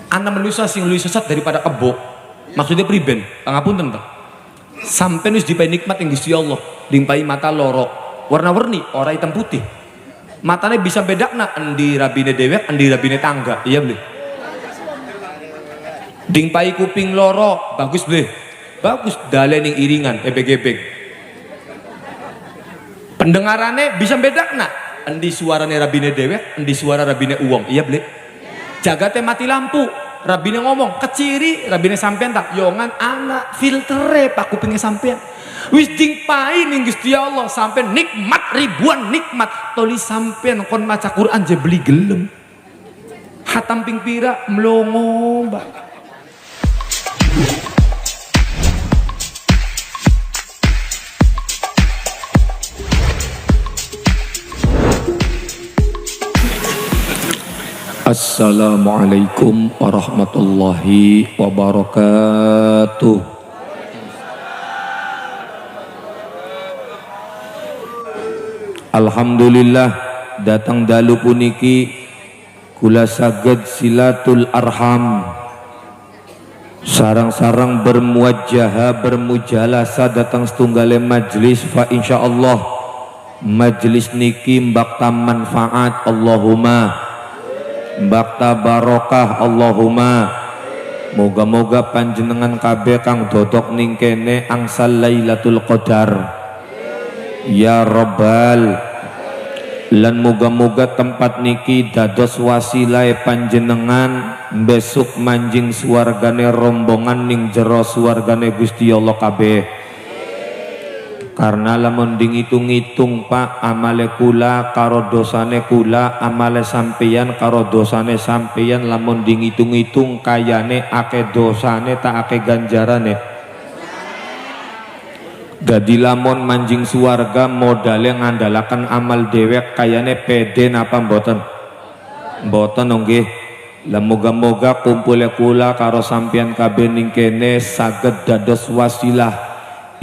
Ana manusia sing luwih sesat daripada kebo. Maksudnya priben, pangapunten to. Sampai wis dipai nikmat yang Gusti Allah, dipai mata loro, warna-warni, ora hitam putih. Matanya bisa bedakna endi rabine dewek, endi rabine tangga. Iya beli. Dipai kuping loro, bagus beli. Bagus dalen yang iringan, ebek-ebek. Pendengarannya bisa bedakna endi suarane rabine dewek, endi suara rabine uwong. Iya beli. Jagate mati lampu, rabine ngomong keciri, rabine sampean tak yongan anak filtere pak kupingnya sampean. Wis dingpai ning Gusti Allah sampean nikmat ribuan nikmat toli sampean kon maca Quran je beli gelem. Hatam ping pira mlongo mbak. Assalamualaikum warahmatullahi wabarakatuh. Alhamdulillah datang dalu puniki kula saged silatul arham sarang-sarang bermuajjah bermujalasa datang setunggale majlis fa insyaallah majlis niki mbakta manfaat Allahumma bakta barokah Allahumma. Moga-moga panjenengan kabeh kang dodok ning kene angsal Lailatul Qadar ya Rabbal. Lan moga-moga tempat niki dados wasilah panjenengan besok manjing swargane rombongan ning jero swargane Gusti Allah kabeh. Karena lamun ngitung-ngitung Pak, amale kula karo dosane kula, amale sampeyan karo dosane sampeyan, lamun ngitung-ngitung kayane ake dosane tak ake ganjarane. Dadi lamun manjing suwarga modale ngandalaken amal dewek kayane pede napa mboten? Mboten nggih. Lah moga-moga kumpule kula karo sampeyan kabeh ning kene saged dados wasilah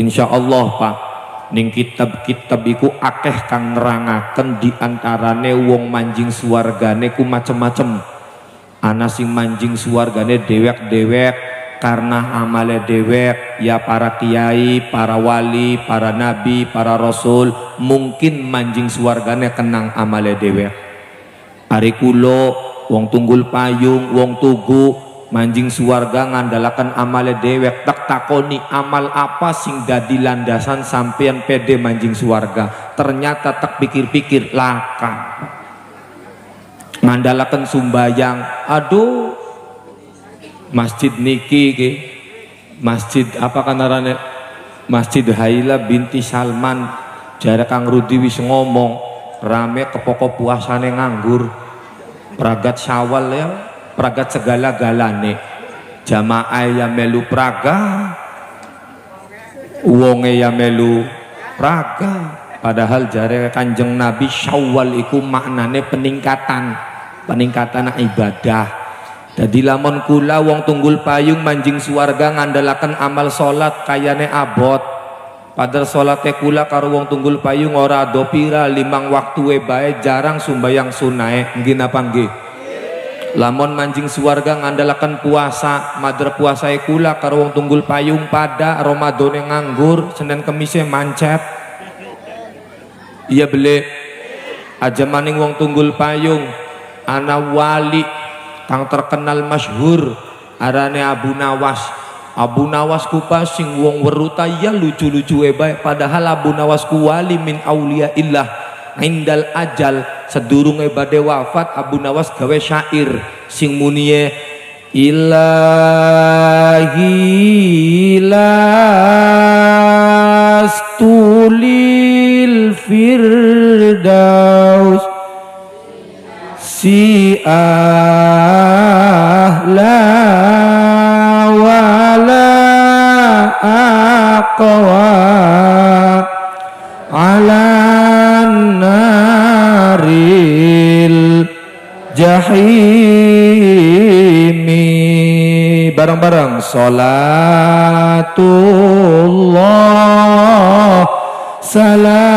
insyaallah Pak. Ning kitab-kitab iku akeh kang nerangaken diantarane wong manjing suwargane ku macem-macem. Ana sing manjing suwargane dewek-dewek karena amale dewek, ya para kiai, para wali, para nabi, para rasul mungkin manjing suwargane kenang amale dewek. Ari kula wong tunggul payung, wong tugu manjing suwarga ngandalakan amale dewek, tak takoni amal apa sing dadi landasan sampean pede manjing suwarga. Ternyata tak pikir-pikir laka ngandalakan sumbayang. Aduh masjid niki ke masjid apa kanarane, Masjid Haila binti Salman jarak Kang Rudi wis ngomong rame kepoko puasane nganggur pragat Syawal ya, pragat segala-galane. Jamaah ya melu praga, wonge ya melu praga. Padahal jare Kanjeng Nabi Syawal iku maknane peningkatan ibadah. Jadi lamun kula wong tunggul payung manjing suwarga ngandalaken amal salat kayane abot. Padahal salate kula karo wong tunggul payung ora do pira 5 waktu bae, jarang sumbayang sunae. Nggih napa nggih? Lamun manjing suwarga ngandalakan puasa, madra puasa kula karo wong tunggul payung pada Ramadane nganggur, Senin Kemise mancet. Iya beli aja maning wong tunggul payung ana wali kang terkenal masyhur arane Abu Nawas. Abu Nawas ku sing wong weruta ya lucu-lucu bae, padahal Abu Nawas ku wali min auliyaillah. Indal ajal sedurunge bade wafat Abu Nawas gawe syair sing muniye ilahi lastulil firdaus si ahla wala aqwa ala naril jahimi. Bareng-bareng salatullah salamullah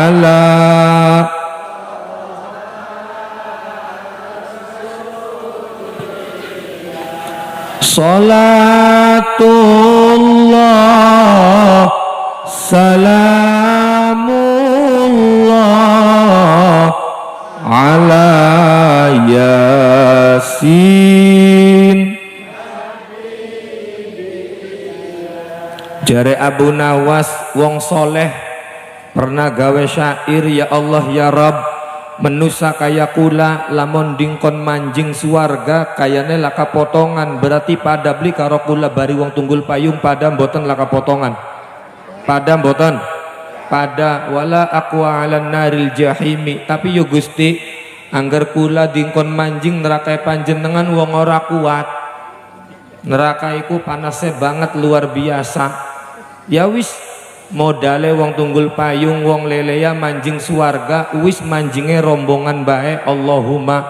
ala Salatullah salamullah ala Yasin. Jare Abu Nawas wong soleh pernah gawe syair, ya Allah ya Rabb, menusa kaya kula lamun dingkon manjing suwarga kayane laka potongan, berarti pada beli karo kula bari wong tunggul payung pada mboten laka potongan, pada mboten pada wala aqwa 'alan naril jahimi. Tapi yo Gusti angger kula dingkon manjing neraka panjenengan wong ora kuat, neraka iku panasnya banget luar biasa. Ya wis modale wong tunggul payung wong leleya manjing suwarga wis manjinge rombongan bae. Allahumma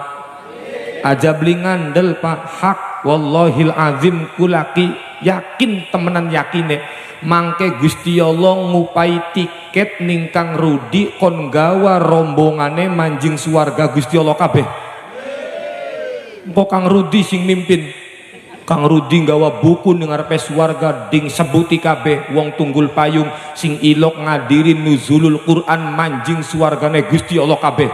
aja beli ngandel Pak, hak wallahil azim kulaki yakin temenan yakine mangke Gusti Allah ngupai tiket ning Kang Rudi kon gawa rombongane manjing suwarga Gusti Allah kabeh. Engko Kang Rudi sing mimpin, Kang Rudi nggawa buku ning ngarepe swarga ding sebuti kabeh wong tunggul payung sing ilok ngadiri nuzulul Quran manjing swargane Gusti Allah kabeh.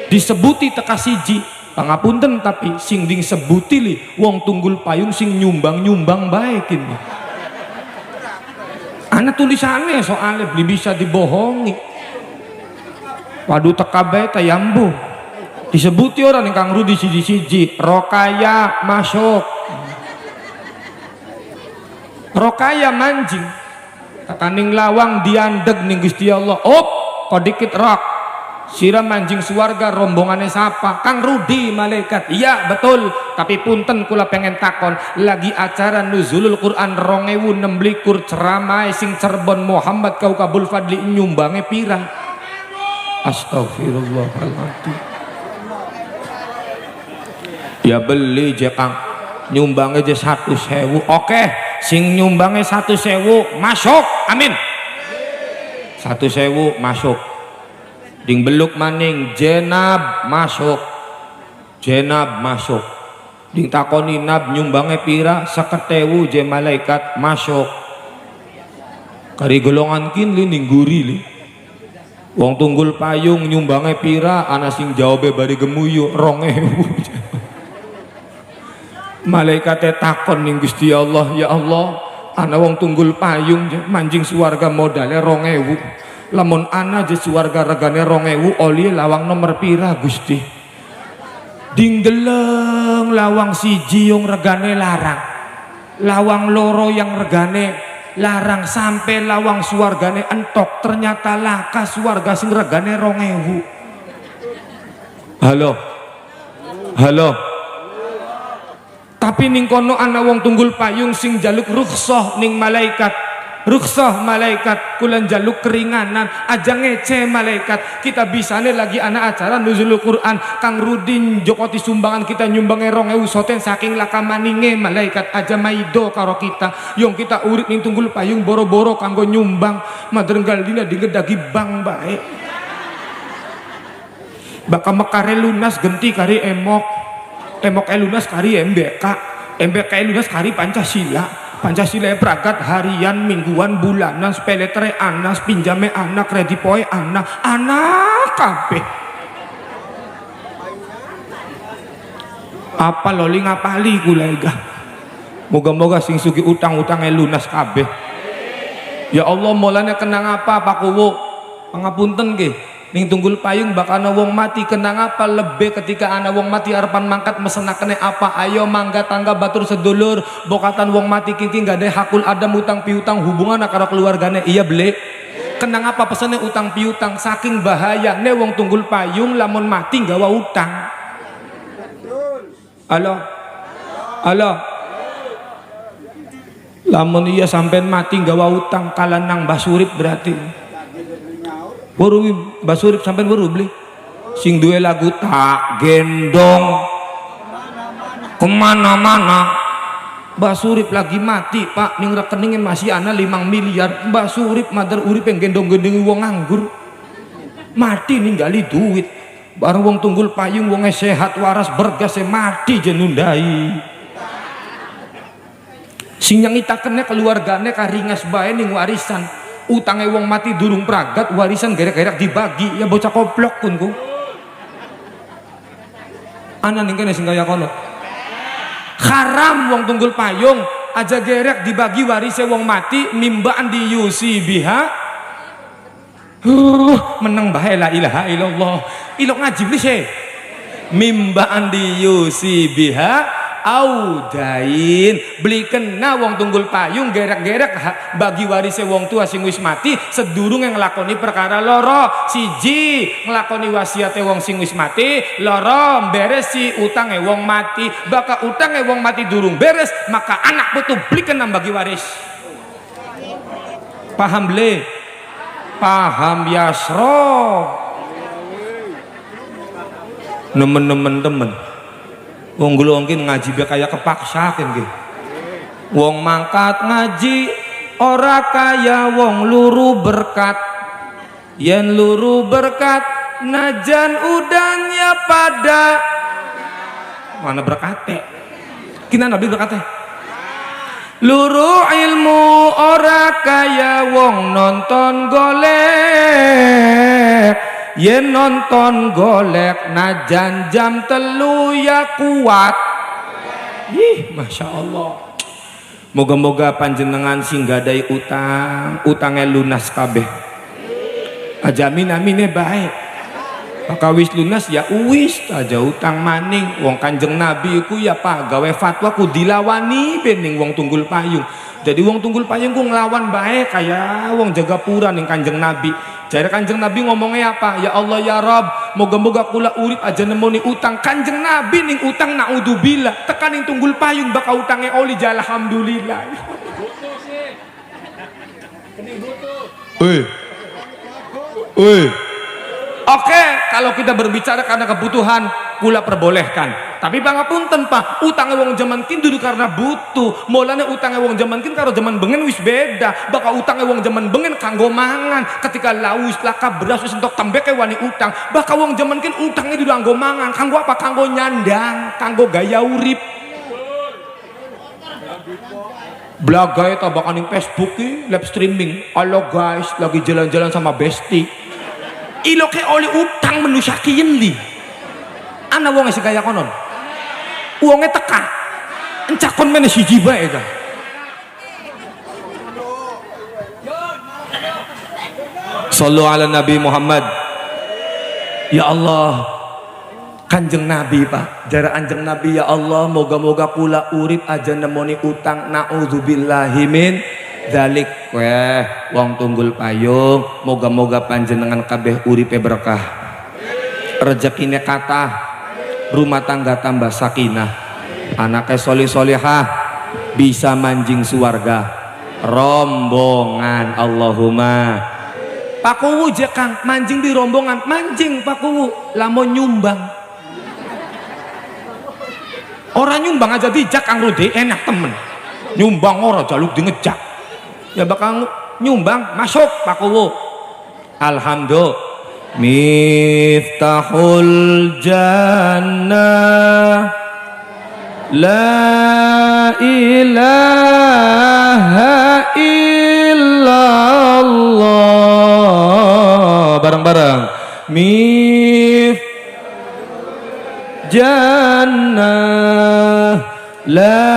Disebuti teka siji, pangapunten tapi sing ding sebuti li wong tunggul payung sing nyumbang-nyumbang bae kene. Ana tulisannya soalnya beli bisa dibohongi. Waduh teka bae tayambu. Disebuti orang ning Kang Rudi siji-siji, Rokaya masuk. Rokaya manjing kataning lawang diandeg ning Gusti Allah. Op kok dikit rok siram manjing suwarga rombongannya siapa? Kang Rudi malaikat. Iya betul, tapi punten kula pengen takon, lagi acara nuzulul Quran 2026 ceramah sing Cirebon Muhammad Kaukabul Fadli nyumbange pirang? Astagfirullahaladzim. Ya beli je Kang, nyumbangnya je 100.000. Oke, sing nyumbangnya 100.000 masuk, amin. 100.000 masuk. Ding beluk maning jenab masuk, jenab masuk. Ding takoni nab nyumbangnya pira 50.000 je malaikat masuk. Kari golongan kin li ning guri li. Wong tunggul payung nyumbangnya pira, ana sing jawabe bari gemuyu 2.000. Malaikate takon ning Gusti Allah, ya Allah, ana wong tunggul payung manjing suwarga modalnya 2.000. Lamun ana je suwarga regane 2.000 oli lawang nomor pira Gusti? Ding deleng lawang siji yang regane larang, lawang loro yang regane larang, sampai lawang suwargane entok, ternyata laka suwarga sing regane 2.000. Halo, halo. Tapi ning kono ana wong tunggul payung sing jaluk rukhsah ning malaikat. Rukhsah malaikat, kula jaluk keringanan, aja ngece malaikat. Kita bisane lagi ana acara nuzulul Quran, Kang Rudin jokoti sumbangan kita nyumbange 2.000 soten saking lakamaninge malaikat, aja maido karo kita. Yung kita urip ning tunggul payung boro-boro kanggo nyumbang, madrenggal dina digedagi bang bae. Baka mekare lunas genti kari emok. Emok lunas kari MBK, MBK lunas kari Pancasila, Pancasila pragat harian, mingguan, bulanan, speletre anas, pinjame anak, kredipoe anak, anak kabeh. Apa loli ngapali kula ega. Moga-moga sing sugi utang-utangnya lunas kabeh. Ya Allah, mulanya kenang apa Pak Kuwo? Pangapunten nggih. Ning tunggul payung bakal ana wong mati, kenang apa lebih ketika ana wong mati arepan mangkat mesenakane apa? Ayo mangga tangga batur sedulur, bokatan wong mati kiki gak ada hakul adam utang piutang hubungan karo keluargane. Iya beli. Kenang apa pesannya utang piutang, saking bahaya ne wong tunggul payung lamun mati gawa utang. Halo, halo. Lamun iya sampean mati gawa utang kalanang basurip berarti. Baru basurip sampai baru beli sing duwe lagu tak gendong kemana-mana. Basurip lagi mati Pak, ning rekeningnya masih ana 5 miliar. Basurip madar urip yang gendong-gendongi wong nganggur, mati ninggali duit. Baru wong tunggul payung wong sehat waras bergas mati jenundai. Sing nyangitakennya keluargane karingas bae ning warisan. Utange wong mati durung pragat, warisan gerek-gerek dibagi, ya bocah koplok pun ku. Ana ning kene sing kaya kono. Haram wong tunggul payung aja gerek dibagi warise wong mati mimbaan diyusi biha. Meneng bae la ilaha illallah. Ilok ngaji wis e. Mimbaan diyusi biha audain beli kena wong tunggul payung gerek-gerek bagi warise wong tua sing wis mati sedurung yang ngelakoni perkara loro. Siji ngelakoni wasiate wong sing wis mati, loro beres si utange wong mati. Baka utange wong mati durung beres maka anak betul beli kena bagi waris. Paham le? Paham yasro. Nemen-nemen temen wong gulungkin ngaji be kaya kepaksakan ge. Wong mangkat ngaji ora kaya wong luru berkat. Yen luru berkat najan udannya pada mana berkate. Kina nabi berkate. Luru ilmu ora kaya wong nonton golek. Yen nonton golek najan jam 3 ya kuat. Ih, masya Allah. Moga-moga panjenengan sing gadai utangnya lunas kabeh. Ajamin amine baik. Maka wis lunas ya uwis aja utang maning. Wong Kanjeng Nabi ku ya pak gawe fatwa ku dilawani bening wong tunggul payung. Jadi wong tunggul payung ku ngelawan baik kayak wong jaga pura ning Kanjeng Nabi. Jare Kanjeng Nabi ngomongnya apa? Ya Allah ya Rabb, moga-moga kula urip aja nemoni utang. Kanjeng Nabi ning utang naudzubillah. Tekan ning tunggul payung baka utange oli jal alhamdulillah. Oke, kalau kita berbicara karena kebutuhan, kula perbolehkan. Tapi pangapunten Pak, utangnya wong zaman kin dudu karena butuh. Mulane utangnya wong zaman kin karo zaman bengen wis beda. Baka utangnya wong zaman bengen kanggo mangan. Ketika laus laka beras wis entok tembeke wani utang. Baka wong zaman kin utangnya dudu kanggo mangan. Kanggo apa? Kanggo nyandang, kanggo gaya urip. Blagai tabakan ning Facebook ki, live streaming. Halo guys, lagi jalan-jalan sama Besti. Iloke oli utang manusia kiyen li. Ana wong sing kaya konon. Wonge teka. Encakon meneh siji bae ta. Sallu ala Nabi Muhammad. Ya Allah, Kanjeng Nabi Pak, jare Kanjeng Nabi ya Allah, moga-moga kula urip aja nemoni utang naudzubillahi min dalik. Weh wong tunggul payung, moga-moga panjenengan kabeh uripe berkah, rezekine kathah, rumah tangga tambah sakinah, anaknya solih-solihah, bisa manjing suwarga, rombongan. Allahumma. Pak Kuwu je Kang manjing di rombongan, manjing Pak Kuwu lamun nyumbang. Orang nyumbang aja dijak Kang Rudi enak temen. Nyumbang ora jaluk di ngejak. Ya bakal nyumbang masuk Pak Kuwu. Alhamdulillah. Miftahul jannah la ilaha illallah. Bareng-bareng. Jannah la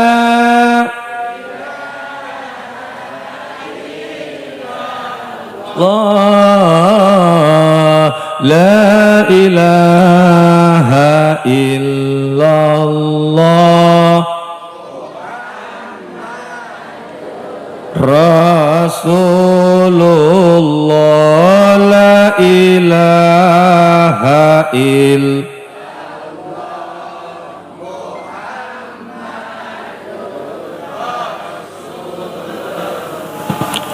la ilaha illallah Rasulullah la ilaha illallah.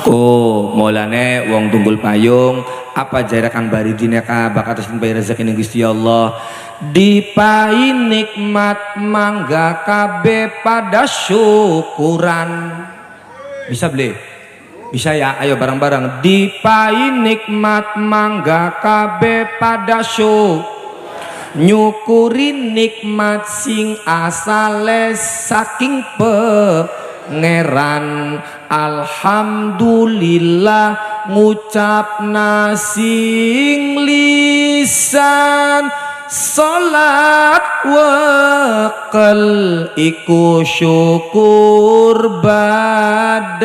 Oh, mulane wong tunggul payung apa jarak Kang Baridine ka bakal atas bayar rezeki ning Gusti Allah. Dipai nikmat mangga kabeh pada syukuran. Bisa beli? Bisa ya? Ayo bareng-bareng. Dipai nikmat mangga kabeh pada nyukuri nikmat sing asale saking pangeran. Alhamdulillah ngucapna sing lisan, salat wakal iku syukur badan.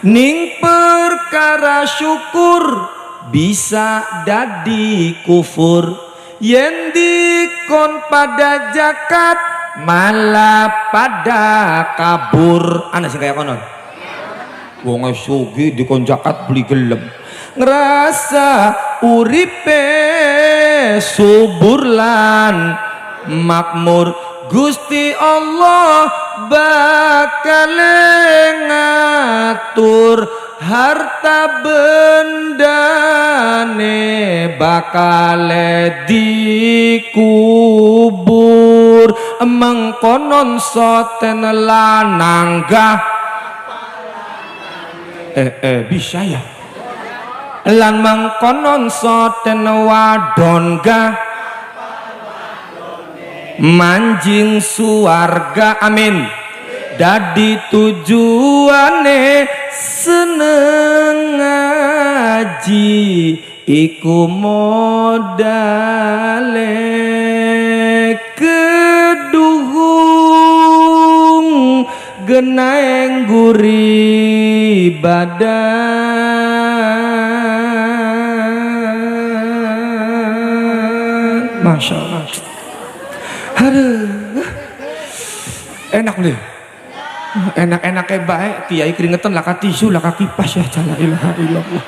Ning perkara syukur bisa dadi kufur, yen dikon pada zakat malah pada kabur. Ana sing kaya kono. Wong sugih dikon zakat beli gelem. Ngerasa uripe subur lan makmur, Gusti Allah bakal ngatur harta bendane, bakal dikubur. Mengkonon soten lanang gah bisa ya, lan mengkonon soten wadon gah manjing suarga. Amin. Dadi tujuane seneng ngaji iku modale keduhung genaeng guri badan. Masya Allah. Aduh, enak nih, enak-enaknya baik. Kiai keringetan laka tisu, laka kipas ya. La ilaha illallah.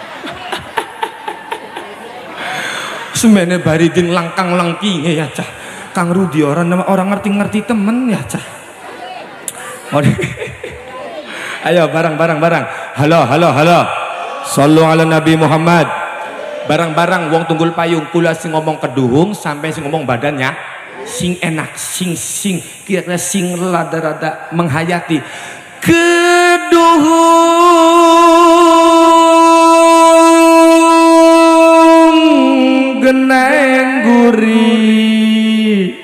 Semene baridin langkang langking ya cah. Kang Rudi orang ngerti temen ya cah. Ayo barang. Halo. Sallu ala Nabi Muhammad. Barang wong tunggul payung, kula sing ngomong keduhung sampai sing ngomong badannya sing enak, sing kira-kira sing rada-rada menghayati. Keduhung geneng guri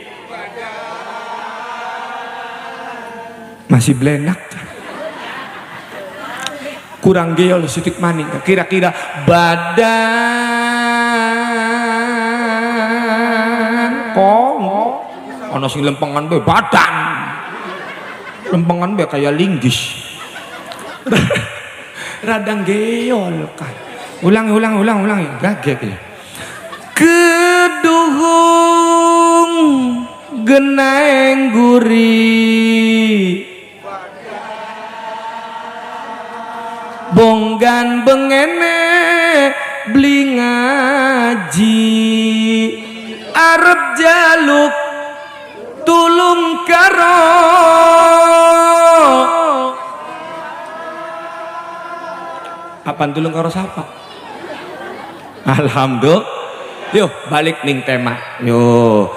masih belenak, kurang geol sitik maning. Kira-kira badan kong ono sing lempengan be badan, lempengan be kayak linggis. Radang geol kan. Ulang ya, gagek ya. Keduhung geneng guri bonggan bengene beli ngaji arep jaluk tulung karo apaan tulung karo siapa? Alhamdulillah. Yuk balik ning tema. Yo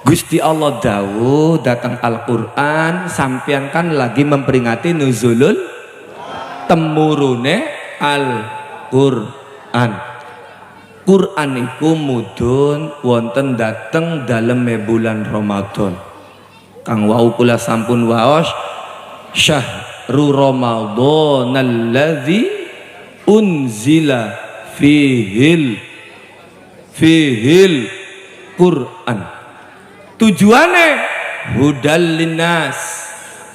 Gusti Allah dawuh datang Al-Qur'an, sampean kan lagi memperingati nuzulul temurune Al-Qur'an. Quran iku mudhun wonten dateng daleme bulan Ramadan. Kang wau kula sampun waos syahrul Ramadan alladzi unzila fihil Quran. Tujuane hudal linnas.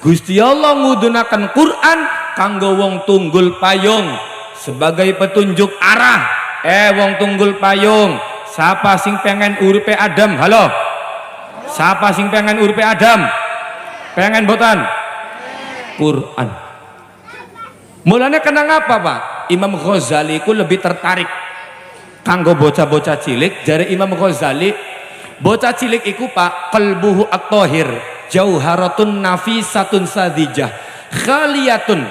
Gusti Allah ngudhunaken Quran kanggo wong tunggul payung sebagai petunjuk arah. Wong tunggul payung, siapa sing pengen uripe Adam? Halo, siapa sing pengen uripe Adam? Pengen botan? Quran. Mulanya kenang apa Pak? Imam Ghazali ku lebih tertarik kanggo bocah-bocah cilik. Jare Imam Ghazali, bocah cilik iku Pak qalbuhu at-tahir jauharatun nafisatun sadijah khaliyatun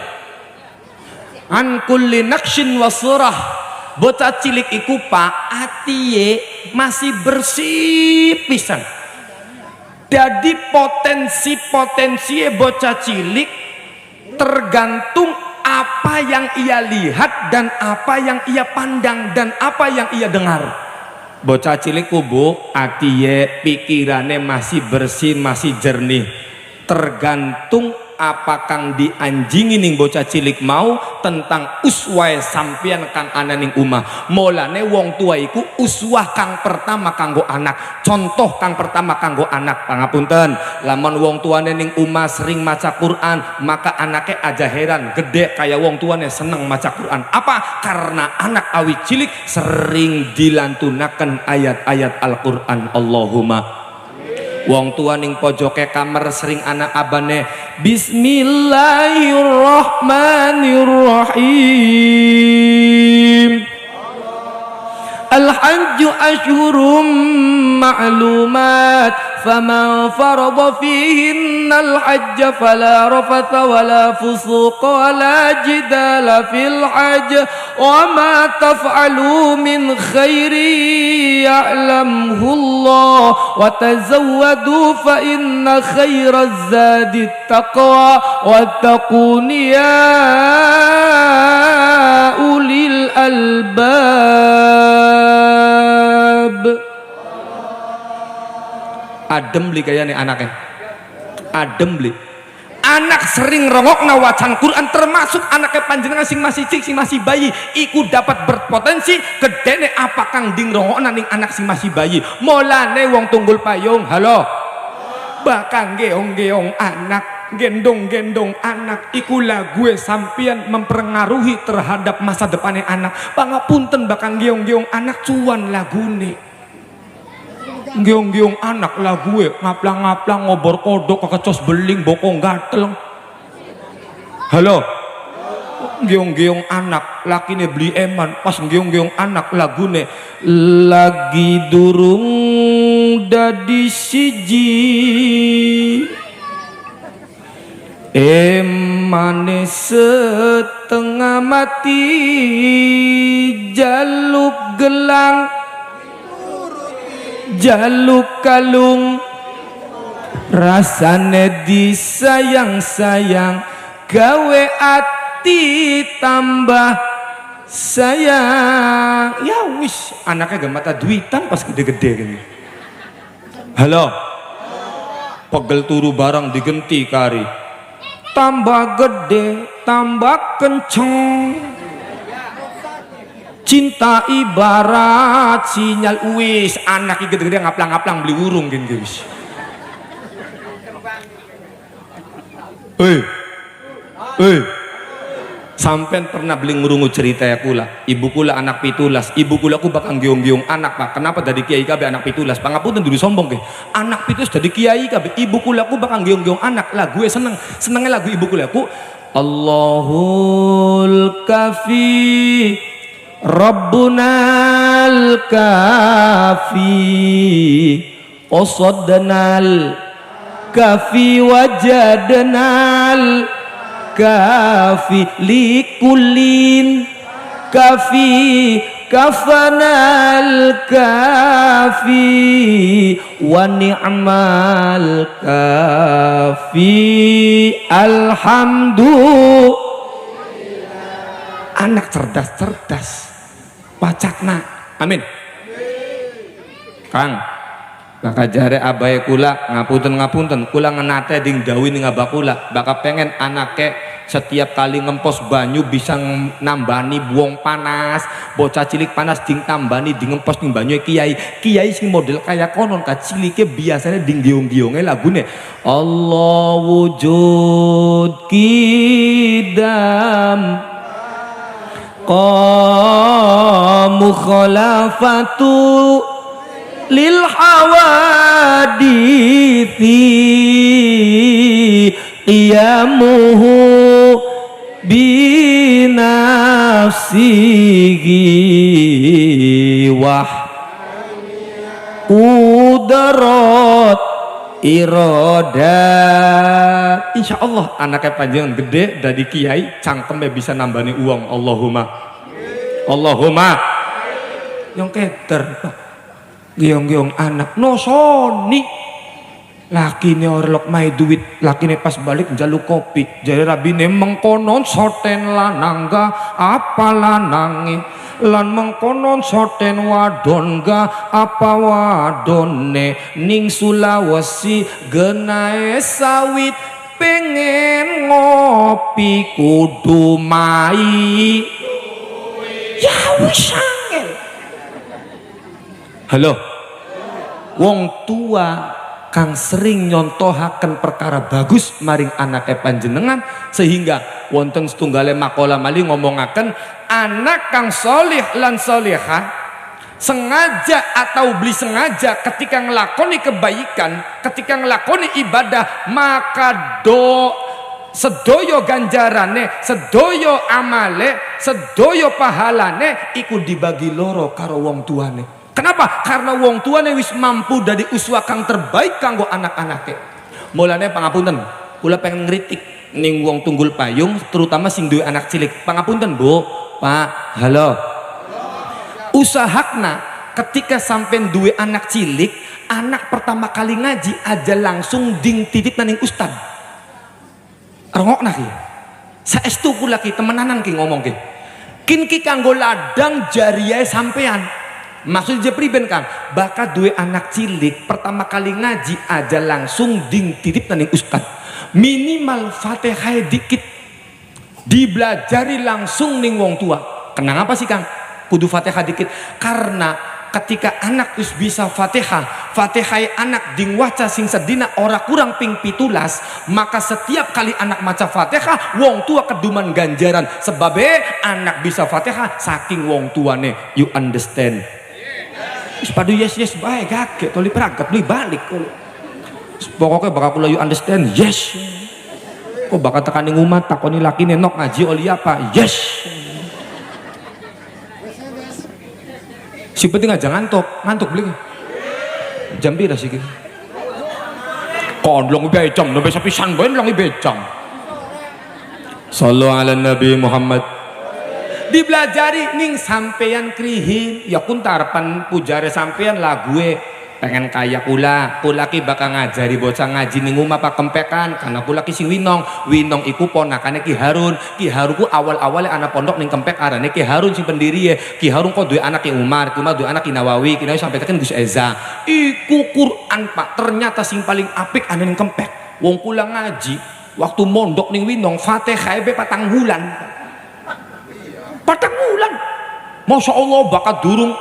an kulli naqshin wa surah. Bocah cilik iku Pak atiye masih bersih pisan. Jadi potensi bocah cilik tergantung apa yang ia lihat dan apa yang ia pandang dan apa yang ia dengar. Bocah cilik kubu atiye pikirane masih bersih, masih jernih. Tergantung apa kang dianjingi ning bocah cilik mau tentang uswah sampeyan kang ana ning umah. Mulane wong tua iku uswah kang pertama kanggo anak, contoh kang pertama kanggo anak. Pangapunten, lamun wong tuane ning umah sering maca Quran, maka anaknya aja heran gede kayak wong tuane seneng maca Quran. Apa? Karena anak awi cilik sering dilantunaken ayat-ayat Al-Quran. Allahumma. Wong tua ning pojoke kamar sering anak abane Bismillahirrahmanirrahim. Al-hajju ashhurum ma'lumat faman farada fihinna al-hajja fala rafatha wala fusuqa wala jidala fil hajj wa ma taf'alu min khairi ya'lamhu Allah wa tazawwadu fa inna khairaz zadi taqwa wattaquni ya ulil albab. Adem beli kayaknya anaknya, adem beli. Anak sering rongokna wacan Quran, termasuk anaknya panjenengan sing masih cik, sing masih bayi, iku dapat berpotensi gedene apa kang ding rongokna ning anak sing masih bayi. Molane wong tunggul payung, halo, bakang geong-geong anak, gendong-gendong anak, iku lagu sampian mempengaruhi terhadap masa depannya anak. Pangapunten bakang geong-geong anak cuan lagune. Giong-giong anak lah gue ngaplang-ngaplang ngobor kodok kekecos beling bokong gatel. Halo, giong-giong anak lakine beli eman pas giong-giong anak lagune lagi durung dadi siji emane setengah mati jaluk gelang jaluk kalung rasane disayang-sayang gawe ati tambah sayang. Ya wis anaknya gak mata duitan pas gede-gede gini. Halo, pegel turu barang digenti kari tambah gede tambah kenceng. Cinta ibarat sinyal wis anak gede-gede ngaplang-ngaplang beli urung gini wis. Sampean pernah beli ngurungu cerita ya kula, ibu kula anak pitulas, ibu kula ku bakal giung-giung anak pak. Kenapa dari kiai kabe anak pitulas? Pangapunten dulu sombong ke. Anak pitus dari kiai kabe, ibu kula ku bakal giung-giung anak lah. Gue senengnya lagu ibu kula ku. Allahul kafi Rabbunal kafi Osadnal kafi wajadnal kafi likulin kafi kafanal kafi wa ni'mal kafi alhamdulillah. Anak cerdas-cerdas pacakna, amin. Kang, bakal jare abae kula ngapunten kula ngenate ding dawi ning abah kula, bakal pengen anake setiap kali ngempos banyu bisa nambani buang panas, bocah cilik panas ding tambani ding ngempos ning banyu kiai sing model kaya konon kacilike biasanya ding giung-giunge lagune Allah wujud kidam mukhalafatu lil hawadithi qiyamuhu binafsihi wah udarat iroda. Insya Allah anaknya panjang gede dari kiai cangkemnya bisa nambani uang. Allahumma yang keter giong-giong anak nosoni lakine orlok mai duit lakine pas balik njaluk kopi jare rabine mengkonon soten lanangga apa lanange lan mengkonon soten wadon ga apa wadone ning Sulawesi genae sawit pengen ngopi kudu mai ya wis angel. Halo wong tua kang sering nyontohaken perkara bagus maring anake panjenengan sehingga wonten setunggale makola mali ngomongaken anak kang solih lan solihah sengaja atau beli sengaja ketika ngelakoni kebaikan, ketika ngelakoni ibadah maka sedoyo ganjarane, sedoyo amale, sedoyo pahalane iku dibagi loro karo wong tuane. Kenapa? Karena wong tuane wis mampu dari uswah kang terbaik kanggo anak-anake. Mulane pangapunten, kula pengen ngritik ning wong tunggul payung terutama sing duwe anak cilik. Pangapunten, Bu, Pak, halo. Usahakna ketika sampean duwe anak cilik, anak pertama kali ngaji aja langsung ding titip naning ustad. Rengokna ki. Saestu kula ki temenanan ki ngomong ki. Kin ki kanggo ladang jariyae sampean. Maksud priben Kang, bakat duwe anak cilik pertama kali ngaji aja langsung ding titip naning ustad. Minimal Fatihah dikit dibelajari langsung ning wong tua. Kenapa sih Kang? Kudu Fatihah dikit karena ketika anak wis bisa Fatihah, Fatihah anak ding waca sing sedina ora kurang ping 17, maka setiap kali anak maca Fatihah wong tua keduman ganjaran sebabe anak bisa Fatihah saking wong tuane. You understand? Sepadu yes bae gak toli perangkat beli balik pokoknya bakal kula you understand yes kok bakal tekaning umat takoni laki nenok ngaji oli apa yes si penting aja ngantuk beli jam pira sih gitu kondlong becam nabe sapisan bae long becam sallu ala nabi Muhammad. Dibelajari ning sampeyan krihin ya pun tarapan pujare sampeyan lague pengen kaya kula ki bakal ngajari bocah ngaji ning omah pakempekan karena kula ki sing winong iku ponakane Ki Harun ku awal-awale anak pondok ning kempek arane Ki Harun sing pendiri Ki Harun kok duwe anak Ki Umar duwe anak Ki Nawawi sampai teken Gus Eza iku Quran Pak ternyata sing paling apik ana ning kempek wong kula ngaji waktu mondok ning winong Fatihah be 4 bulan Masya Allah bakat durung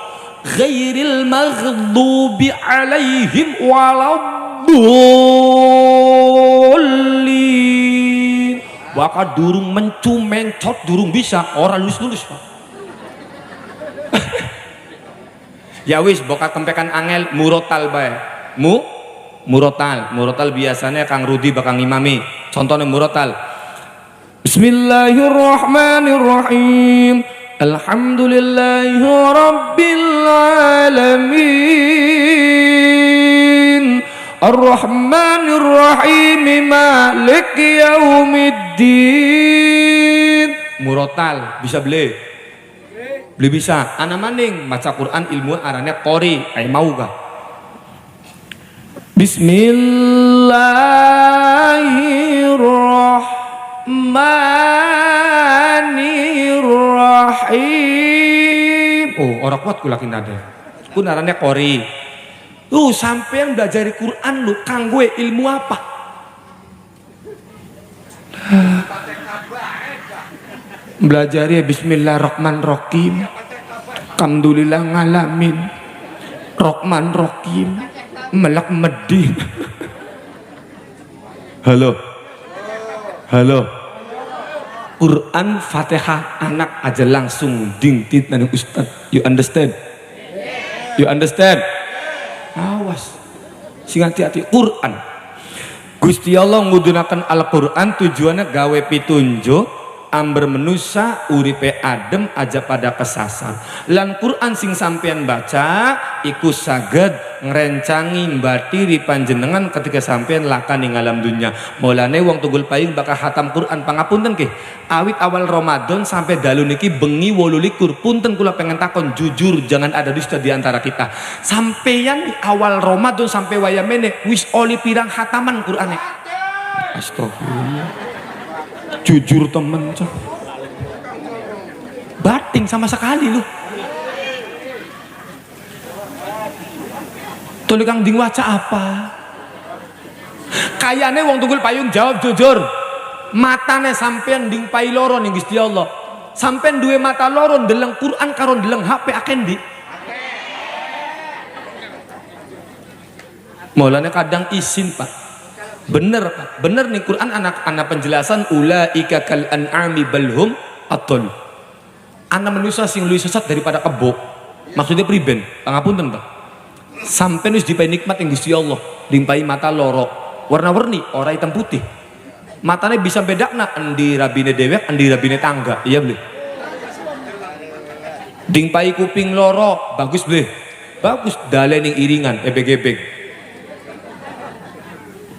ghairil maghdubi alaihim waladdallin bakat durung mencot durung bisa orang lulus Pak. Ya wis bakat tempekan angel murotal bae murotal biasanya Kang Rudi bakal ngimami contohnya murotal Bismillahirrahmanirrahim Alhamdulillahi Rabbil Alamin Ar-Rahmanir-Rahim Maliki Yaumiddin murotal bisa beli bisa ana maning maca Quran ilmu arane qori ay mau ga Bismillahirrahmanirrahim. Oh, orang kuat kula kinade. Ku narane qori. Lu sampean belajar Quran lu kanggo ilmu apa? Belajar Bismillahirrahmanirrahim. Alhamdulillah ngalamin. Rahman Rahim. Melak medhi. Halo. Quran Fatihah anak aja langsung dingtit nang ustad. You understand? Awas. Sing hati-hati Quran. Gusti Allah ngudhunaken Al-Quran tujuannya gawe pitunjuk amber menusa uripe adem aja pada kesasar lan Quran sing sampean baca iku saged ngrencangi mbatiri panjenengan ketika sampean lakan ing alam dunya mulane wong tunggul payung bakal hatam Quran pangapunten ki awit awal Ramadan sampai dalu niki bengi 28 punten kula pengen takon jujur jangan ada dusta di antara kita sampeyan awal Ramadan sampai wayamene wis oli pirang hataman Qurane astagfirullah jujur temen bating sama sekali lu Tuli Kang Ding waca apa? Kayane wong tunggul payung jawab jujur. Matane sampean ding pai loro ning Gusti Allah. Sampean duwe mata loro ndeleng Quran karo ndeleng HP akeh ndi? Maulana kadang isin Pak. Bener Pak. Bener nih Quran anak penjelasan ulaika kal an'ami balhum atol. Anak manusia sing luwih sesat daripada kebo. Maksudnya priben? Pangapunten Pak. Sampean wis dipai nikmat ing Gusti Allah, dipai mata loro. Warna-warni, ora hitam putih. Matanya bisa bedakna endi rabine dewek, endi rabine tangga. Iya beli. Dingpai kuping loro, bagus beli. Bagus, dalening iringan, ebeg-ebeg.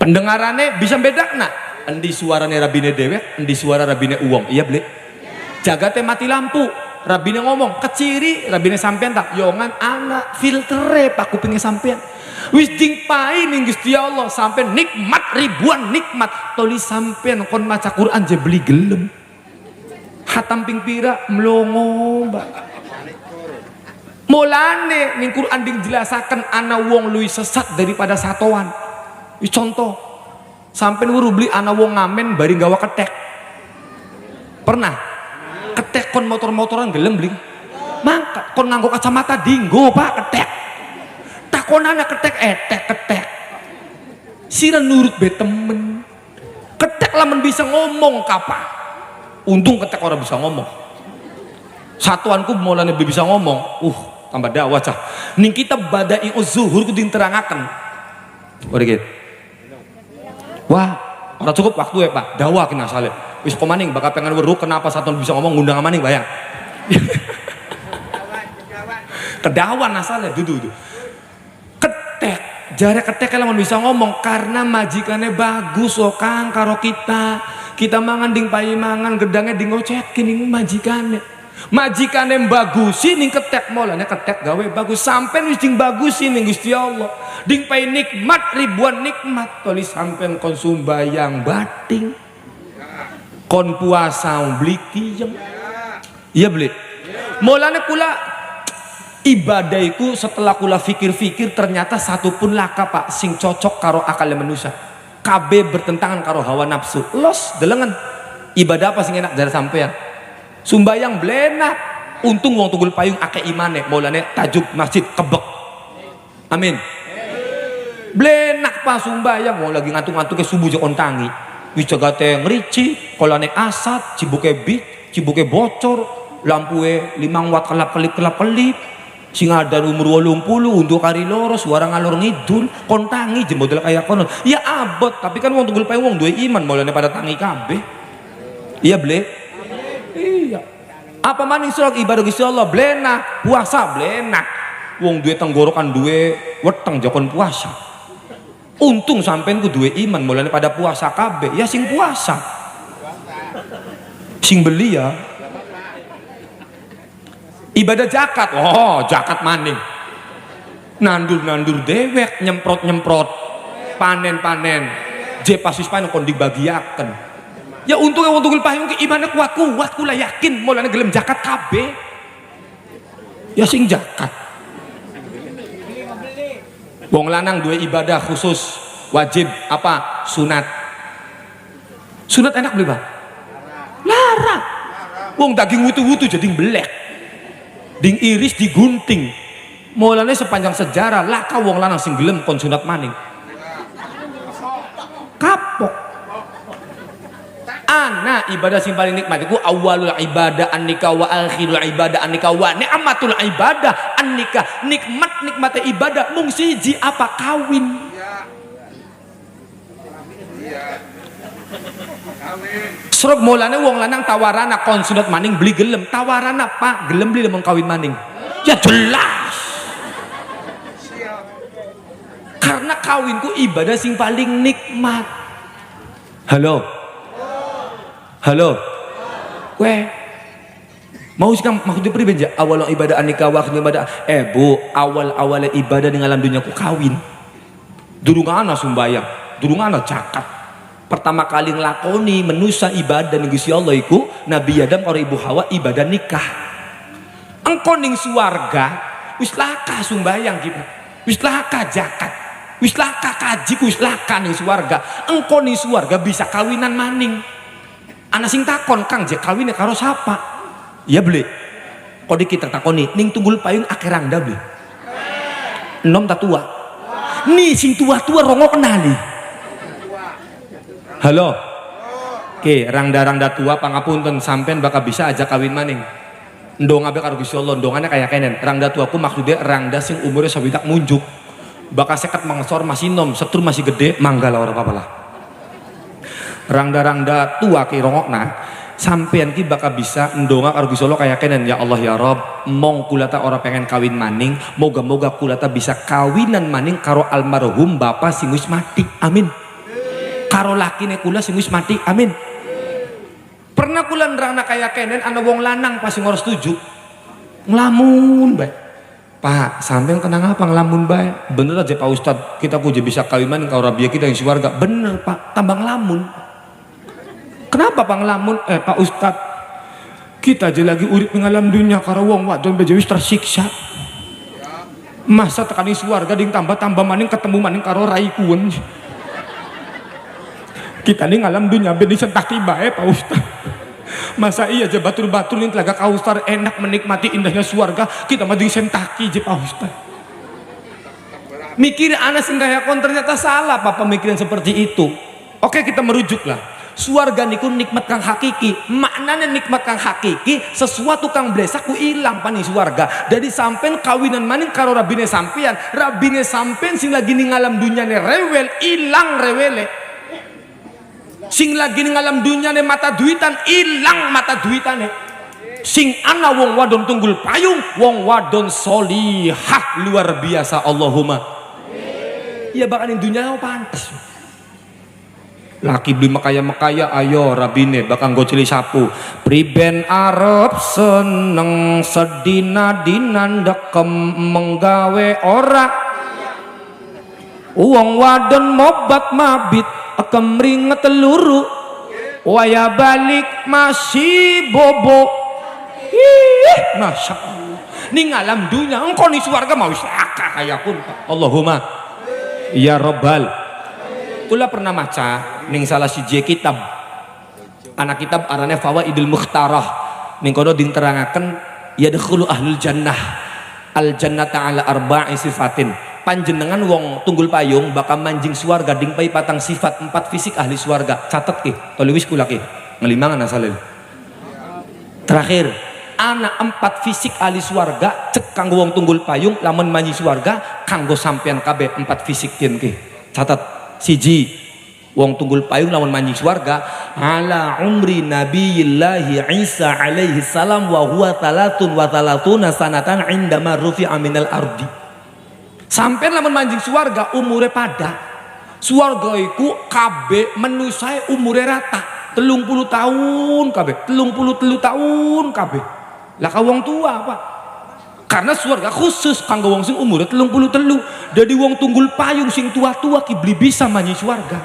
Pendengarannya bisa bedakna endi suarane rabine dewek, endi suara rabine uwong. Iya beli. Jagate mati lampu, rabine ngomong, keciri rabine sampean tak yongan anak filtere pak kupingnya sampean. Wis dingpai ning Gusti Allah sampai nikmat ribuan nikmat toli sampean kon maca Quran je beli gelem hatam ping pira mlongo Mbak. Mulane ning Quran ding jelasaken ana wong luwih sesat daripada satoan. Wis contoh sampean wuru beli ana wong ngamen bari gawa ketek. Pernah ketek kon motor-motoran gelem beli. Mangka kon nganggo kacamata dinggo Pak ketek. Takon anak ketek ketek sira nurut be temen ketek lamun bisa ngomong kapan untung ketek orang bisa ngomong satuanku mulane bisa ngomong tambah dakwah cah ning kita badai zuhur ku diterangaken ora gitu wah ora cukup waktu ya Pak dakwah kena saleh wis komaning bakal pengen weruh kenapa satuan bisa ngomong ngundang maning bayang kedawan asale dudu jarak ketek lamun bisa ngomong karena majikannya bagus Kang karo kita mangan ding pai mangan gedangnya ding ngocet ning majikannya bagusin ning ketek molane ketek gawe bagus sampean wis ding bagusin ning Gusti Allah ding pai nikmat ribuan nikmat tulis sampean kon sumbayang bating kon puasa beli tiyeng iya beli molane kula ibadahku setelah kula fikir-fikir ternyata satu pun laka Pak sing cocok karo akalnya manusia KB bertentangan karo hawa nafsu los delengan ibadah apa sing enak dari sampean sumbayang blenak untung wong tunggul payung akeh imane maulane tajuk masjid kebek amin blenak Pak sumbayang mau lagi ngantuk-ngantuk ke subuh jekon tangi wis jagate ngrici kolane asat cibuke cibuke bocor lampue 5 watt kelap-kelip sing ada umur 80 untuk kari loro suara ngalor ngidul kon tangi jembodel kayak kono ya abot tapi kan wong tunggul payung wong duwe iman mulane pada tangi kabeh iya ble iya apa maning surat ibadah Gusti Allah blenak puasa blenak wong duwe tenggorokan duwe weteng jokon puasa untung sampean ku duwe iman mulane pada puasa kabeh ya sing puasa sing beli ya ibadah zakat zakat maning nandur dewek nyemprot panen je pasis panen kon dibagiaken ya untungnya wong tunggul payung ki imane kuat kula yakin mulane gelem zakat kabeh ya sing zakat wong lanang duwe ibadah khusus wajib apa sunat enak beli Pak larang wong daging wutu-wutu jadi belek ding iris digunting mulane sepanjang sejarah laka wong lanang sing gelem kon sunat maning kapok ana ibadah sing paling nikmat iku awalul ibadah an-nikah wa akhirul ibadah an-nikah wa ni'matul ibadah an-nikah nikmatnya ibadah mung siji apa kawin Serok mulane wong lanang tawarana kon sunat maning beli gelem tawarana Pak gelem beli lemong kawin maning ya jelas karena kawinku ibadah sing paling nikmat halo weh mau sih maksudnya pribadi awal ibadah nikah waktu ibadah Bu awal ibadah di alam dunia ku kawin durung ana sumbayang durung ana zakat pertama kali ngelakoni menusa ibadah ning Gusti Allah iku Nabi Adam karo Ibu Hawa ibadah nikah engko ning swarga wis laka sumbayang gitu wis laka zakat, wis laka kaji, wis laka ning swarga. Engko ning swarga bisa kawinan maning. Ana sing takon, Kang, je kawine karo sapa? Ya beli. Kok kita takoni ning Tunggul Payung akeh rangda beli. Enom tak tua. Nih sing tua-tua rongo kenali. Halo. Oke, rangda-rangda tua pangapunten sampean bakal bisa aja kawin maning. Ndong abe karo Gusti Allah, ndongannya kayak kenen. Rangda tuaku maksudnya rangda sing umurnya sawidak munjuk. Bakal seket mangsor masih nom, setur masih gede, mangga lah ora apa-apa lah. Rangda-rangda tua ki rongokna, sampean ki bakal bisa ndonga karo Gusti Allah kayak kenen. Ya Allah ya Rob, mong kulata ora pengen kawin maning, moga-moga kulata bisa kawinan maning karo almarhum bapak sing wis mati. Amin. Karo lakine kula sing wis mati. Amin. Pernah kula nerangna kayak kenen ana wong lanang pas sing ora setuju. Nglamun bae. Pak, sampean kenang apa ngelamun bae? Bener aja Pak Ustadz, kita kudu bisa kawin maning karo rabia kita yang swarga. Bener Pak, tambah ngelamun. Kenapa Pak ngelamun? Pak Ustadz, kita aja lagi urip ngalam dunia karo wong wadon bejo wis tersiksa. Masa tekani swarga ding tambah-tambah maning ketemu maning karo rai kuwen. Kita nih ngalam dunia ben disentaki bae Pak Ustadz. Masa iya aja batur-batur ning telaga Kausar enak menikmati indahnya swarga, kita mah disentaki je Pak Ustadz. Mikir anak sing kaya kon ternyata salah Pak pemikiran seperti itu. Oke, kita merujuklah. Swarga niku nikmat kang hakiki. Maknanya nikmat kang hakiki sesuatu kang blesak ku ilang pani swarga. Jadi sampean kawinan maning karo rabine sampean sing lagi ning alam dunyane rewel ilang rewele. Sing lagi ning alam dunyane mata duitan ilang mata duitane. Sing ana wong wadon Tunggul Payung, wong wadon solihah luar biasa. Allahumma. Ya bakal ning dunya pantes. Laki beli makaya ayo rabine bakal gocili sapu priben arep seneng sedina dinan dekem menggawe ora wong wadon mobat mabit kemring teluru waya balik masih bobo. Ih, masya Allah ning alam dunya engkau ning swarga mau wis akeh kaya pun. Allahumma ya Rabbal. Kula pernah maca ning salah siji kitab, anak kitab arane Fawaidul Mukhtarah, ning kono diterangaken yadkhulu ahlul jannah al jannata ala arba'i sifatin. Panjenengan wong Tunggul Payung bakal manjing swarga ding pai patang sifat 4 fisik ahli swarga. Catet ki, toliwis kula ki. Ngelimangan asalil. Terakhir, ana 4 fisik ahli swarga cek kanggo wong Tunggul Payung lamun manjing swarga kanggo sampean kabeh 4 fisik tien ki. Catet. Siji wong Tunggul Payung lawan manjing swarga ala umri nabiyillahi Isa alaihi salam wa huwa talatun wa talatuna sanatan indama rufi'a minal ardi. Sampai lamun manjing swarga umure pada swarga iku kabeh manusia umure rata 30 tahun kabeh 33 tahun kabeh. Lah ka wong tua Pak, karena swarga khusus kanggo wong sing umure 33. Jadi wong Tunggul Payung sing tua-tua ki beli bisa manyi swarga.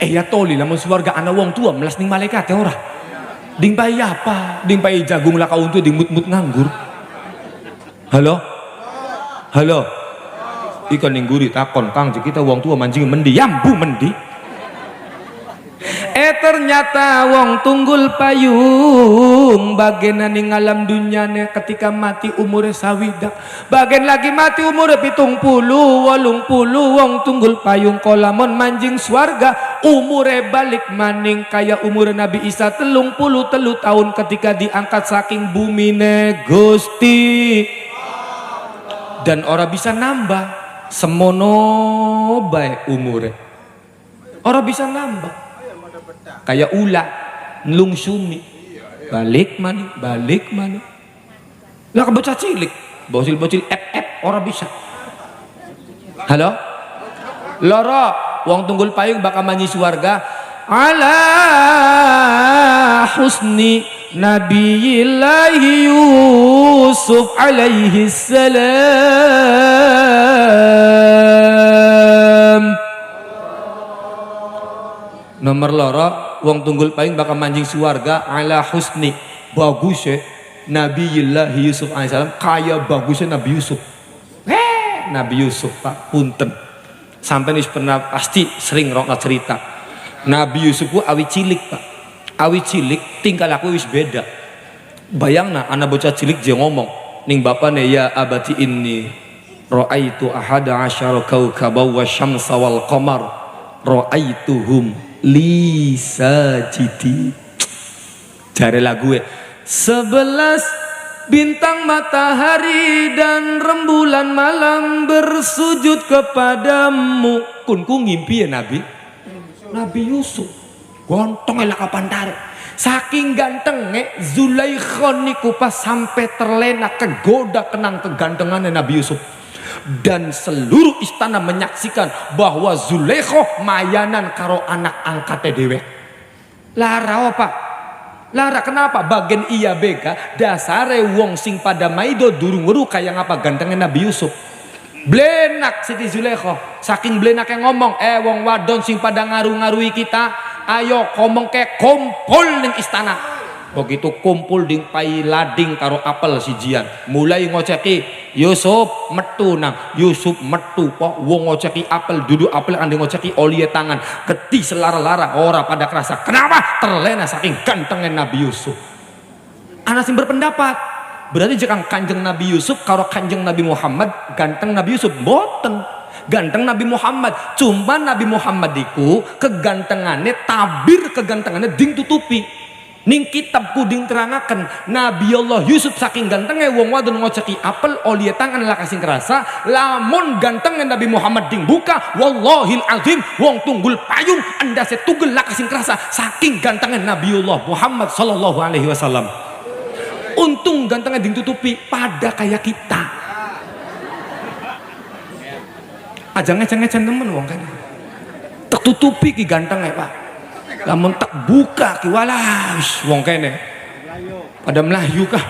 Ya toli lamun swarga ana wong tua melas ning malaikat ora. Ding pai apa? Ding pai jagung lah kaun tu ding mut-mut nganggur. Halo? Halo? Ikan ning guri takon Kang kita wong tua mancing mendi yambu mendi. Ternyata wong Tunggul Payung bagian ning alam dunyane ketika mati umure sawidak, bagian lagi mati umure 70 80 wong Tunggul Payung kolamon manjing swarga umure balik maning kaya umure Nabi Isa 33 tahun ketika diangkat saking bumine Gusti. Dan ora bisa nambah semono bae umure, ora bisa nambah. Kayak ulah nlungsumi balik mana lah ke bocah cilik bocil orang bisa. Halo loro wong Tunggul Payung bakal manyi swarga ala husni nabiyillahi Yusuf alaihi salam. Nomor loro wong Tunggul Payung bakal manjing swarga ala husni bagus ya Nabiullah Yusuf alaihissalam kaya bagusnya Nabi Yusuf. Nabi Yusuf Pak punten sampai nih pernah pasti sering rokna cerita Nabi Yusuf ku awi cilik Pak, awi cilik tingkah laku wis beda. Bayangna anak bocah cilik dia ngomong ning bapane ya abati inni ra'aitu ahada asyara kaukaba wa syamsa wal qamar ra'aituhum li sajidi. Jare lagu 11 bintang matahari dan rembulan malam bersujud kepadamu. Kunku ngimpi ya Nabi Yusuf gontong elak kapan saking gantengnya Zulaikha niku pas sampai terlena kegoda kenang kegantengannya Nabi Yusuf. Dan seluruh istana menyaksikan bahwa Zulaikha mayanan karo anak angkatnya dewek. Lara apa? Lara kenapa? Bagian iya beka dasare wong sing pada maido durung weruh kaya ngapa gantengnya Nabi Yusuf. Blenak Siti Zulaikha saking blenak yang ngomong wong wadon sing pada ngaruh-ngaruhi kita ayo ngomong ke kumpul ning istana. Begitu kumpul ding pai lading karo apel sijian mulai ngoceki Yusuf metu nang Yusuf metu kok wong ngoceki apel duduk apel ande ngoceki oli tangan geti selara-lara ora pada kerasa. Kenapa? Terlena saking gantengnya Nabi Yusuf. Ana sing berpendapat berarti jekang kanjeng Nabi Yusuf karo kanjeng Nabi Muhammad ganteng Nabi Yusuf boten ganteng Nabi Muhammad. Cuma Nabi Muhammad iku kegantengannya tabir kegantengannya ding tutupi. Ning kitab kuding terangaken Nabi Allah Yusuf saking gantengnya wong wadon ngoceki apel oli tangan lah kasing kerasa. Lamun gantengnya Nabi Muhammad ding buka wallahil azim wong tunggul payung anda setugel lah kasing kerasa saking gantengnya Nabi Allah Muhammad sallallahu alaihi wasallam. Untung gantengnya ding tutupi pada kayak kita aja ngecen-ngecen temen wong kan tertutupi ki gantengnya Pak. Lamun tak buka ki walas wong kene pada melayu kah.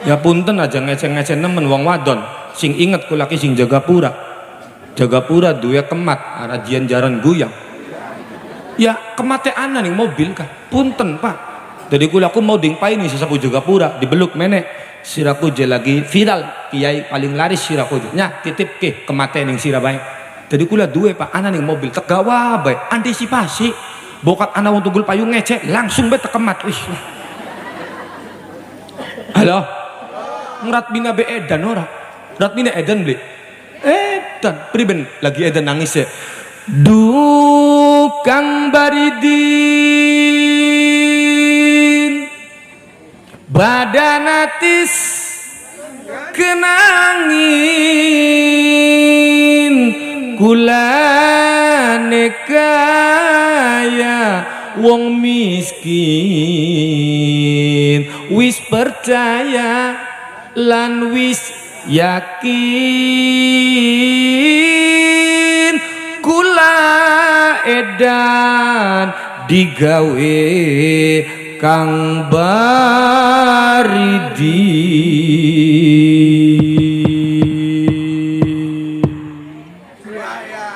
Ya punten aja ngecen-ngecen nemen wong wadon sing inget ku laki sing jaga pura duwe kemat arajian jaran guyang ya kemate ana ning mobil kah punten Pak. Jadi kulaku mau dingpai nih sesapu jaga pura dibeluk menek siraku je lagi viral kiai paling laris siraku nya titip ke kemate ning sira bae. Jadi kula duwe Pak ana ning mobil tegawa bae antisipasi bokat ana wong tunggul payung ngecek langsung bae tekemat wis. Halo Murat bina be edan ora Murat bina edan beli edan priben lagi edan nangis ya dukang baridin badanatis kenangin kulane kaya wong miskin wis percaya lan wis yakin kula edan digawe kang baridi.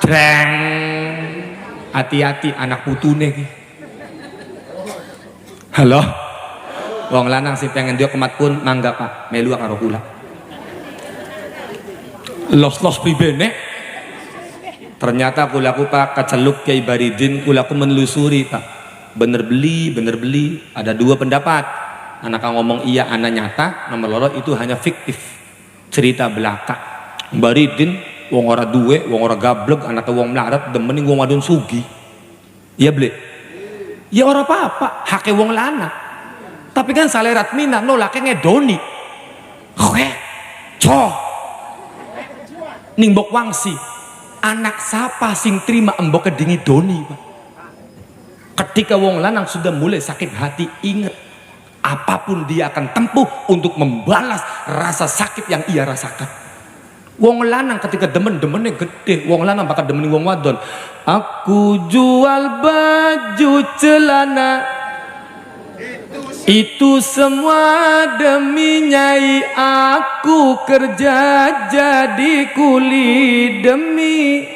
Dreng hati-hati anak putune ki. Halo wong lanang sing pengen dia kemat pun mangga Pak melu karo kula los pribene ternyata kulaku Pak keceluk Kiai Baridin kulaku menelusuri Pak bener beli ada dua pendapat anak ngomong iya anak nyata nomor loro itu hanya fiktif cerita belaka. Baridin wong ora duwe wong ora gablek anak wong melarat demen wong wadon sugi iya beli ya ora apa-apa hake wong lanang tapi kan salerat mina nolake ngedoni ningbok wangsi anak sapa sing terima embok kedingi doni Pak. Ketika wong lanang sudah mulai sakit hati ingat apapun dia akan tempuh untuk membalas rasa sakit yang ia rasakan. Wong lanang ketika demennya gede wong lanang bakal demeni wong wadon aku jual baju celana itu semua demi nyai aku kerja jadi kuli demi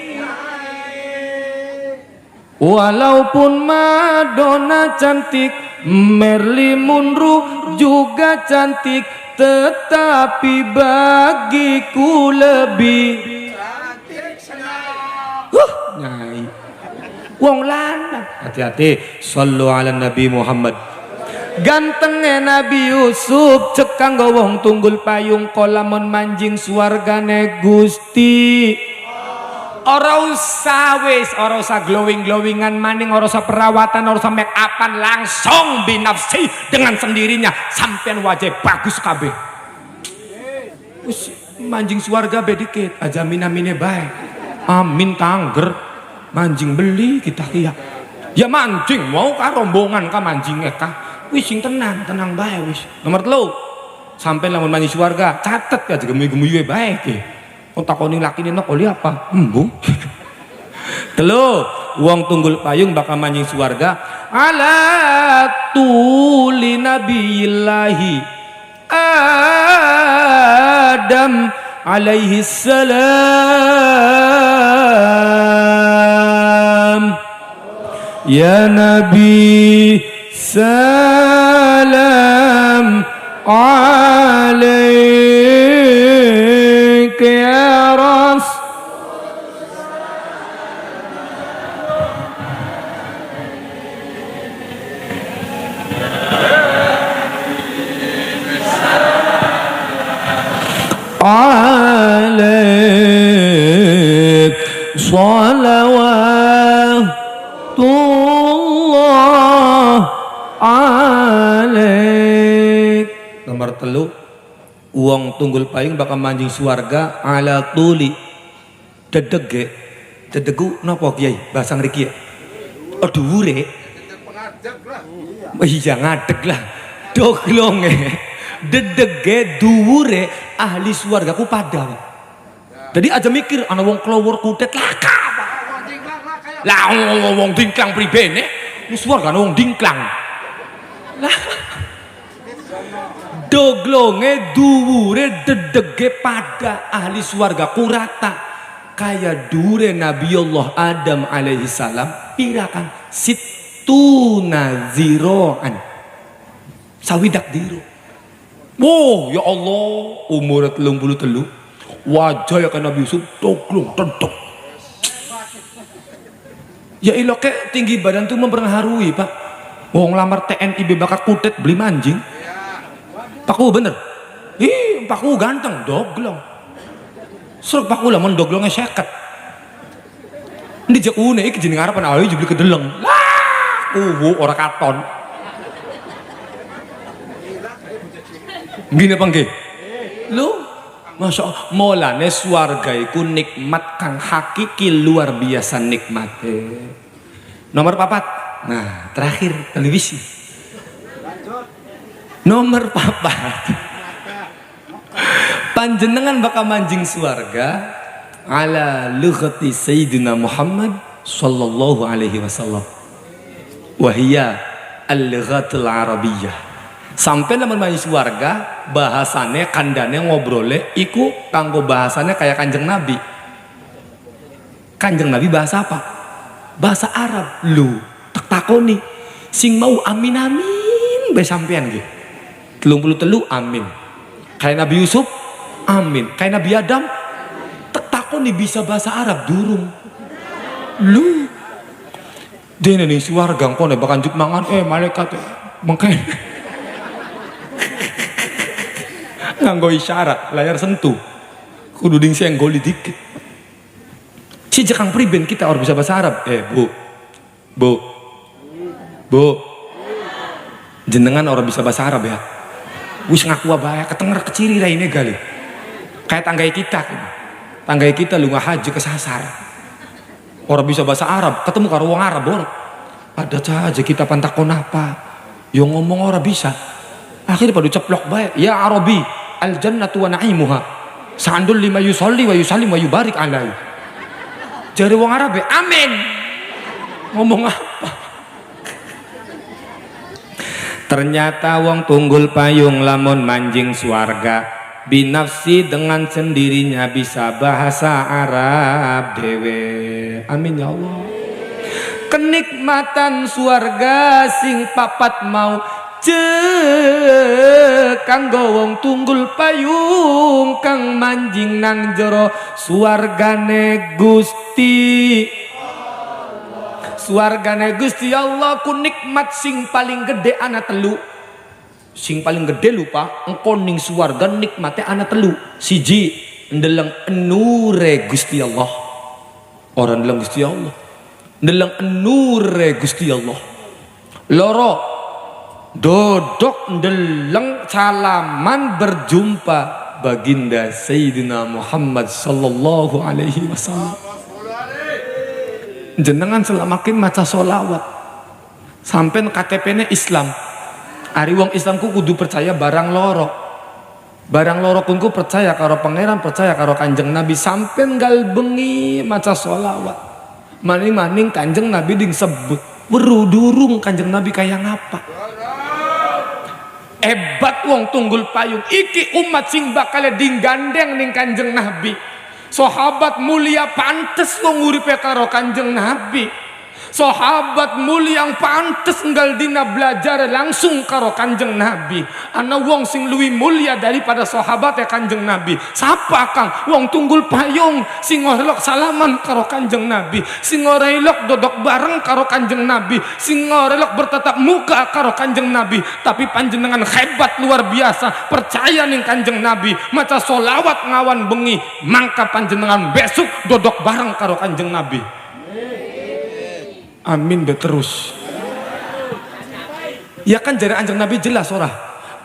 walaupun Madonna cantik Merli Monroe juga cantik, tetapi bagiku lebih Nyai wong lanang. Hati-hati, sallu ala Nabi Muhammad. Gantengnya Nabi Yusuf cek kanggo wong tunggul payung kolamun manjing suargane Gusti. Ora usah wis, ora usah glowing-glowingan maning, ora usah perawatan, ora usah make upan, langsung binafsi dengan sendirinya sampean wajah bagus kabeh. Wis manjing suarga be dikit aja minamine bae. Amin tangger manjing beli kita kia. Ya manjing mau ka rombongan ka manjing ka. Wis sing tenang bae wis. Nomor 3. Sampai lamun manjing suarga catet ya gemu-gemuyu bae ki. Kok takoni lakine nok oli apa? Embung. 3. Wong tunggul payung bakal manjing suarga ala tuli nabiyillahi Adam alaihi salam. Ya Nabi salam alaik ya Rasul. Alaik salawatullah alaik. Nomor 3. Uang tunggul payung bakal manjing suarga ala tuli dedege dedegu napa kiai bahasa ngriki ya dhuwure iya ngadeg lah doglonge dedege dhuwure ahli suarga ku padha. Jadi aja mikir ana wong klowor kutet laka lah wong dingklang pribene wis suargane wong dingklang lah doglonge dhuwure dedege pada ahli swarga kurata kaya dhuwure Nabiullah Adam alaihi salam pirakan situna ziroan sawidak diro. Wow ya Allah umur 33 wajah ya kan Nabi Yusuf doglong tentok ya iloke tinggi badan tuh mempengaruhi pak. Wong lamar TNI bakat kutet beli manjing paku bener, paku ganteng, doglong. Seruk paku lah, doglongnya seket. Ini jakune, iki jeneng harapan ayo jebli kedeleng. Lah, ora katon. Gini apa nggih? Lu, masya Allah, molane swarga iku nikmat kang hakiki luar biasa nikmate. Nomor 4. Nah, terakhir televisi. Nomor 4. Panjenengan bakal manjing swarga ala lughati Sayyidina Muhammad sallallahu alaihi wasallam. Wahia al-lughatul arabiyyah. Sampai lamun manjing swarga bahasane kandane ngobrole iku kanggo bahasane kayak Kanjeng Nabi. Kanjeng Nabi bahasa apa? Bahasa Arab. Lu tak takoni sing mau amin amin be sampean nggih. 33 amin. Kayak Nabi Yusuf amin. Kayak Nabi Adam takoni bisa bahasa Arab durung. Lu dene ning swarga kono bakal juk mangan malaikat mengke nganggo isyarat layar sentuh kudu ding senggoli dikit. Si jekang priben kita orang bisa bahasa Arab. Bu jenengan orang bisa bahasa Arab ya. Wis ngaku bae ketenger keciri lah ini gali. Kayak tanggai kita lu haji kesasar. Orang bisa bahasa Arab, ketemu karo wong Arab orang. Ada saja kita pantakon apa? Yang ngomong orang bisa. Akhirnya pada ceplok bae. Ya Arabi, al jannatu wa na'imuha. Sandul lima yusolli wa yusalim wa yubarik alai. Jari wong Arab amin. Ngomong apa? Ternyata wong tunggul payung lamun manjing swarga binafsi dengan sendirinya bisa bahasa Arab dewe. Amin ya Allah. kenikmatan swarga sing papat mau kanggo wong tunggul payung kang manjing nang jero swargane Gusti. Swargane Gusti Allah ku nikmat sing paling gede ana telu. Sing paling gede lupa engko ning swarga nikmate ana telu. Siji ndeleng enure Gusti Allah. Ora ndeleng Gusti Allah. Ndeleng enure Gusti Allah. Loro dodok ndeleng salaman berjumpa baginda Sayyidina Muhammad sallallahu alaihi wasallam. Jenengan selamakin maca sholawat sampai KTP-nya Islam. Ari wong Islamku kudu percaya barang loro. Barang loro kunku percaya karo pangeran, percaya karo kanjeng Nabi sampai gal bengi maca sholawat. Maning-maning kanjeng Nabi ding sebut. Berudurung kanjeng Nabi kayak ngapa? Hebat wong tunggul payung. Iki umat sing bakal dinggandeng ning kanjeng Nabi. Sahabat mulia pantes wong uripe karo kanjeng Nabi. Sahabat mulia yang pantes enggal dina belajar langsung karo kanjeng Nabi. Ana wong sing luwih mulia daripada sahabat ya kanjeng Nabi. Sapa kang? Wong tunggul payung sing elok salaman karo kanjeng Nabi, sing ora elok dodok bareng karo kanjeng Nabi, sing ora elok bertatap muka karo kanjeng Nabi. Tapi panjenengan hebat luar biasa, percaya ning kanjeng Nabi, maca sholawat ngawan bengi, mangka panjenengan besok dodok bareng karo kanjeng Nabi. Amin be terus. Ya kan jare anjing Nabi jelas ora.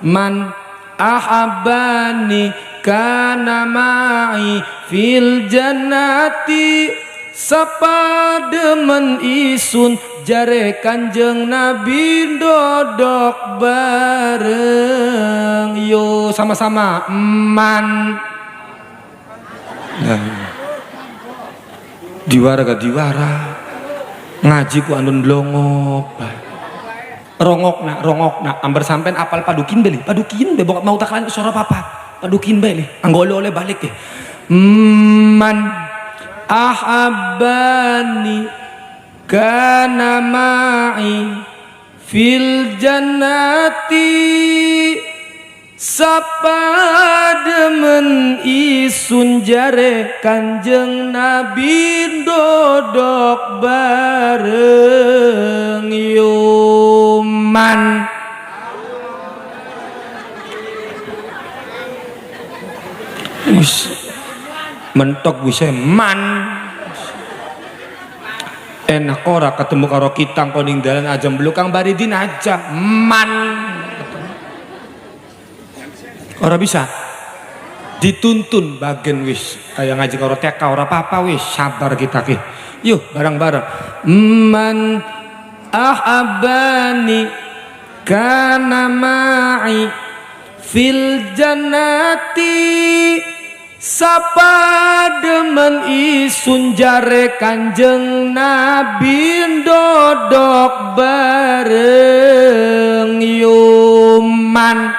Man ahabbani kana ma'i fil jannati. Sapa demen isun jare kanjeng Nabi dodok bareng. Yo sama-sama man. Diwara ga diwara. Ngaji ku andun blongop rongok nak amber sampean apal padukin beli bokap mau takalan suara papa padukin beli anggole oleh balik ya man ahabbani kana ma'i fil jannati. Sapa demen isun jare kanjeng Nabi dodok bareng yuman. Mentok bisa man. Enak ora ketemu karo kitang koning dalan aja belukang baridin aja man. Ora bisa dituntun bagian wis kayak ngaji karo TK ora apa-apa wis sabar kita ki. Yuk bareng-bareng. Man ahabbani kana ma'i fil jannati. Sapa demen isun jare kanjeng Nabi dodok bareng yuman.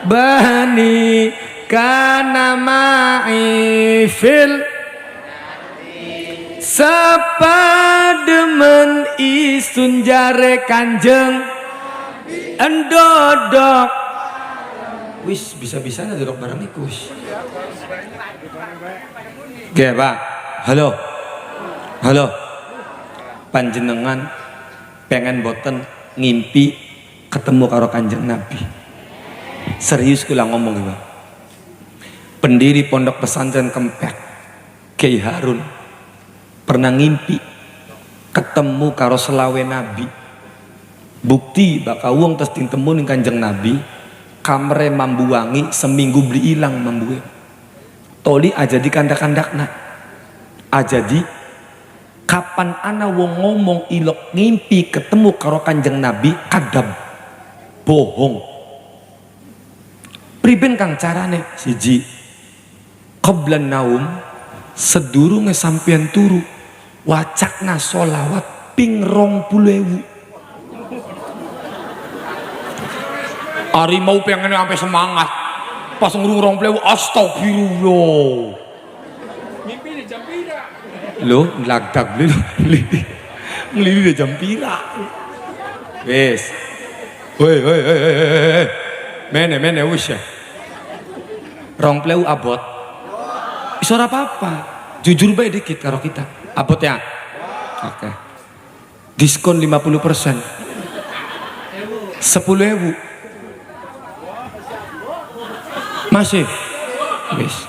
Bani kana ma'i fil. Sapa demen isun jare kanjeng endodok. Wis bisa-bisanya dodok bareng iku wis. Ge, Pak. Halo. Panjenengan pengen boten ngimpi ketemu karo kanjeng Nabi. Serius kula ngomong ya, pendiri pondok pesantren Kempek Kiai Harun pernah ngimpi ketemu karo selawe Nabi. Bukti bakal wong tes temu ning kanjeng Nabi kamre mambu wangi seminggu beli ilang mambuwe. Toli aja di kandak-kandakna. Ajadi kapan ana wong ngomong ilok ngimpi ketemu karo kanjeng Nabi kadab bohong. Priben kang carane siji qablan naum sedurunge sampean turu wacakna sholawat ping 20.000. Ari mau pengen sampai semangat pas ngurung 20.000 astagfirullah. Mimpi di jam pira. Lho lagdak beli. Ngelili jam pira. Wis. Woi. Mene wis ya. Rong pleu abot. Iso ora apa-apa. Jujur bae dikit karo kita. Abot ya. Oke. Diskon 50%. 10.000. Masih. Wis.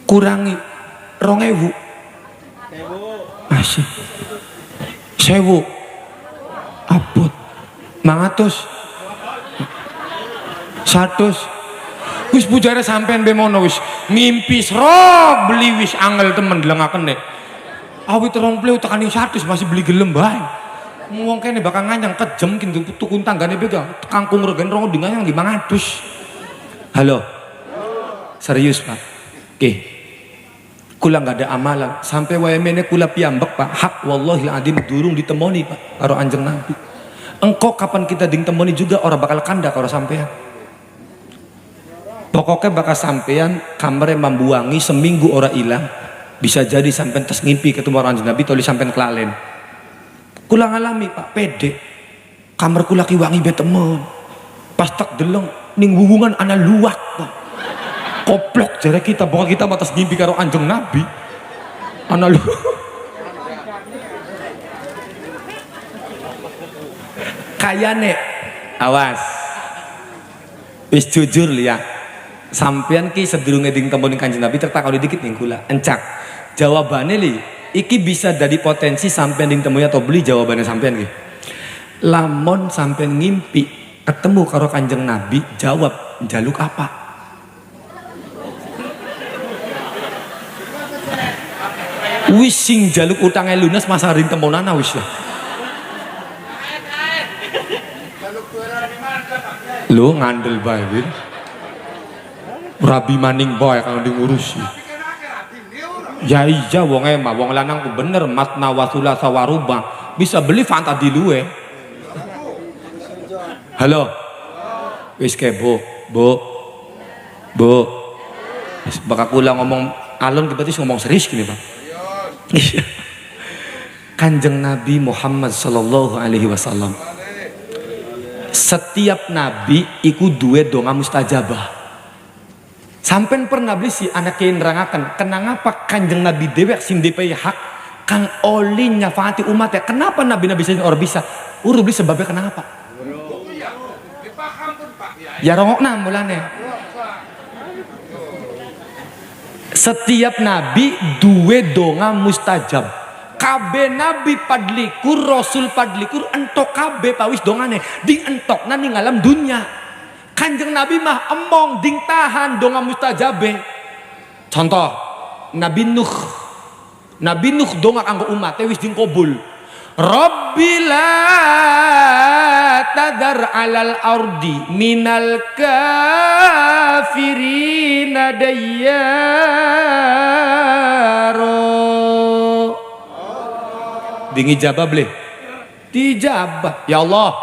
Kurangi 2.000. Masih. 1.000. Abot. 500. 100. Wis pujare sampean be mono wis ngimpi sro beli wis angel temen delengaken nek. Awit 20 tekani 100 masih beli gelem bae. Wong kene bakal nganyang kejem kintu tukun tanggane begal. Kangkung regen rong dengan yang 500. Halo. Serius, Pak. Oke. Kula nggak ada amalan sampai wae mene kula piyambek, Pak. Hak wallahi adim durung ditemoni, Pak, karo Anjeng Nabi. Engkau kapan kita ding temoni juga orang bakal kanda karo sampean. Pokoknya bakal sampean kamare mambuangi seminggu ora ilang. Bisa jadi sampean tes ngimpi ketemu orang Nabi toli sampean kelalen. Kula ngalami, Pak, pede. Kamar kula ki wangi be temen. Pas tak deleng ning hubungan ana luwak, Pak. Koplok jare kita pokok kita batas ngimpi karo Anjeng Nabi. Ana luwak. Kayane awas. Wis jujur ya. Sampean ki sedurunge ding temoni Kanjeng Nabi tertakoni dikit ning kula. Encak. Jawabane li, iki bisa dari potensi sampean ding temui atau beli jawabannya sampean ki. Lamun sampean ngimpi ketemu karo Kanjeng Nabi, jawab jaluk apa? Wis sing jaluk utangnya lunas masa ring temonana wis ya. Lu ngandel bae wir. Rabi maning bae kang diurusi. Ya iya wong emah wong lanang ku bener matna wasula sawaruba bisa beli Fanta di luwe. Halo. Wis ke Bu. Wis bakal kula ngomong alon berarti ngomong serius gini, Pak. Kanjeng Nabi Muhammad sallallahu alaihi wasallam. Setiap nabi iku duwe donga mustajabah. Sampai pernah beli si anak yang nerangakan kenapa Kanjeng Nabi dewek sing dipai hak kang oli nyafaati umatnya. Kenapa nabi-nabi sing orang bisa? Urus beli sebabnya kenapa? Ya rongokna mulane. Setiap nabi duwe donga mustajab. Kabe nabi padlikur rasul padlikur entok kabe pawis dongane ding entok nani ngalam dunya. Kanjeng Nabi mah emong ding tahan donga mustajabe. Contoh Nabi Nuh donga kanggo umat wis ding kabul. Rabbi la tadar alal ardi minal kafirina dayyaro. Dingi jabah bleh. Dijabah. Ya Allah,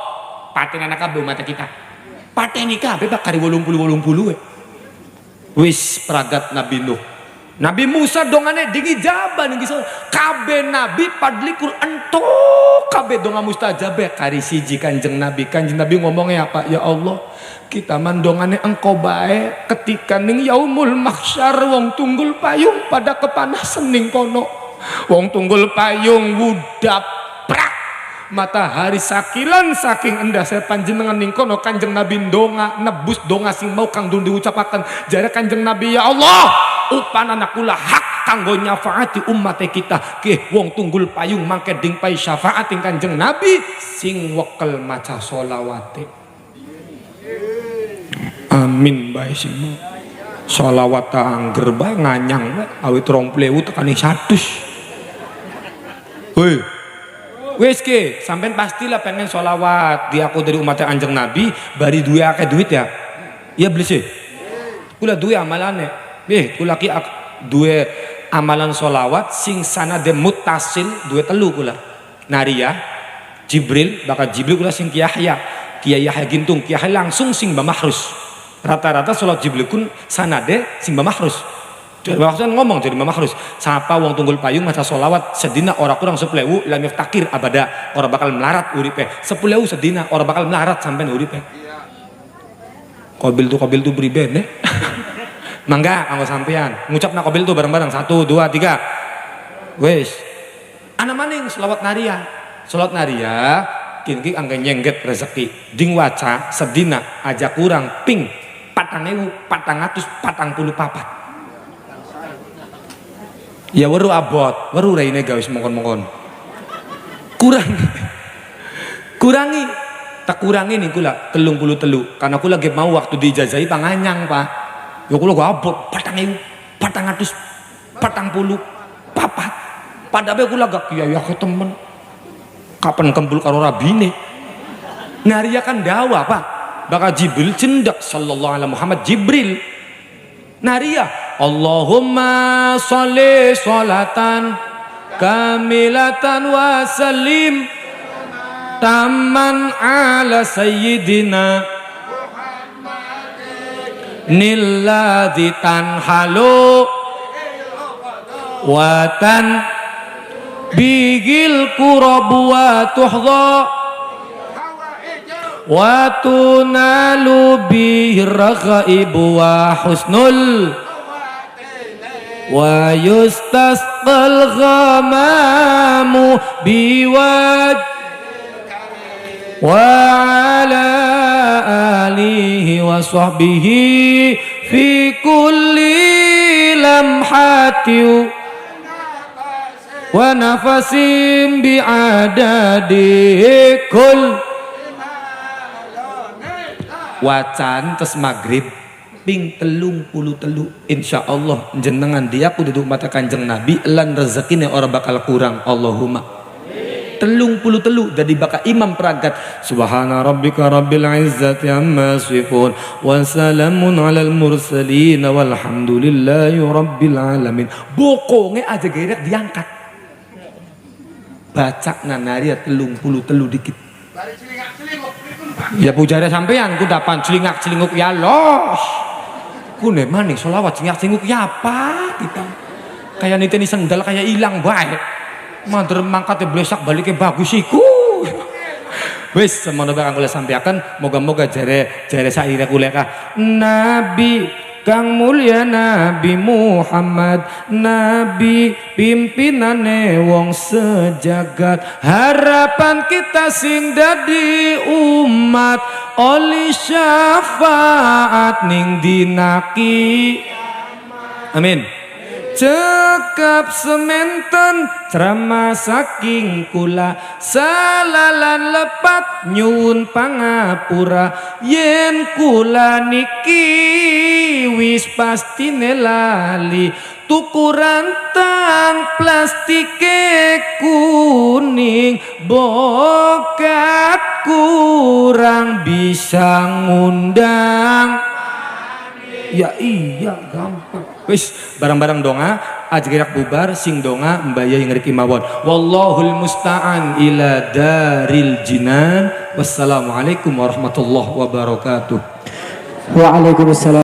paten anak kabeh umat kita. Pateni kabeh bakari 80 wis pragat Nabi Nuh. Nabi Musa dongane dingi jabah ning kabeh nabi padlikur entuk kabeh donga mustajabah kari siji Kanjeng Nabi. Kanjeng Nabi ngomongnya apa? Ya Allah, kita mandongane engkau bae ketika ning yaumul mahsyar wong tunggul payung pada kepanasan ning kono. Wong tunggul payung wudap prak matahari sakilan saking endah saya panjenengan ning kono Kanjeng Nabi donga nebus donga sing mau kang durung diucapaken jare Kanjeng Nabi ya Allah upanana kula hak kanggo nyafaati umat kita ke wong tunggul payung mangke ding pai syafaat ing Kanjeng Nabi sing wekel maca sholawate amin bae sing sholawat angger bae nganyang awit 20 tekani 100. Hoi, wes ke, sampean pastilah pengen sholawat di aku dari umatnya Anjeng Nabi, bari duwe akeh duit ya. Iya beli sih. Kula duwe amalane. Kula ki duwe amalan sholawat sing sanade muttasil duwe telu kula. Naria, Jibril, bakal Jibril kula sing Kiai Yahya Gintung, Kiai langsung sing Mbah Mahrus. Rata-rata sholat Jibril kun sanade sing Mbah Mahrus. Jadi maksudnya ngomong jadi Mama Harus sapa wong tunggul payung maca solawat sedina ora kurang 10.000 lam yaftakir abada ora bakal melarat uripe 10.000 sedina ora bakal melarat sampai uripe. Kobil tuh beriben deh. Mangga kanggo sampean ngucapna kobil tuh bareng-bareng 1 2 3 wes ana maning selawat naria kini angge nyengget rezeki ding waca sedina aja kurang ping 4.444 ya weru abot weru raine gawis mongkon-mongkon kurangi tak kurangi nih kula 33 karena kula lagi mau waktu dijajahi panganyang Pak ya kula gak abot 4.444 padahal kula gak kiai ke temen kapan kempul karo rabine naria kan dawa Pak bakal Jibril cendak sallallahu alaihi Muhammad Jibril naria Allahumma sholli sholatan kamilatan wa sallim tamman ala sayyidina nilladzi tanhalu watan bigil kurabu wa tuhdha wa tunalu birghaibu wa husnul wa yustasqal ghamamu biwaj wa ala alihi wa sahbihi fi kulli lamhati wa nafasim bi'adadi kul wacan tes maghrib ping 33 insyaallah jenengan dia aku duduk mata kanjeng Nabi lan rezekine ora bakal kurang Allahumma 33 jadi bakal imam peragat subhana rabbika rabbil izzati amma yasifun wa salamun alal mursalin walhamdulillahi rabbil alamin bokonge aja gerek diangkat baca nanaria 33 dikit ya pujare sampean ku dapan celingak-celinguk ya los kune maning solawat celingak-celinguk ya apa kita kayak niteni sendal kayak hilang baik mander mangkate blesak baliknya bagus iku wis semono bakal kula sampaikan moga-moga jare saire kula Nabi kang mulya Nabi Muhammad Nabi pimpinane wong sejagat harapan kita sing dadi umat oli syafaat ning dinaki amin cekap sementen ceramah saking kula salalan lepat nyun pangapura yen kula niki wis pastine lali tukuran tang plastike kuning bokat kurang bisa ngundang ya iya gampang wis barang-barang donga aja gerak bubar sing donga mbaya yang ngerti mawon wallahul musta'an ila daril jinan wassalamualaikum warahmatullahi wabarakatuh. Waalaikumsalam.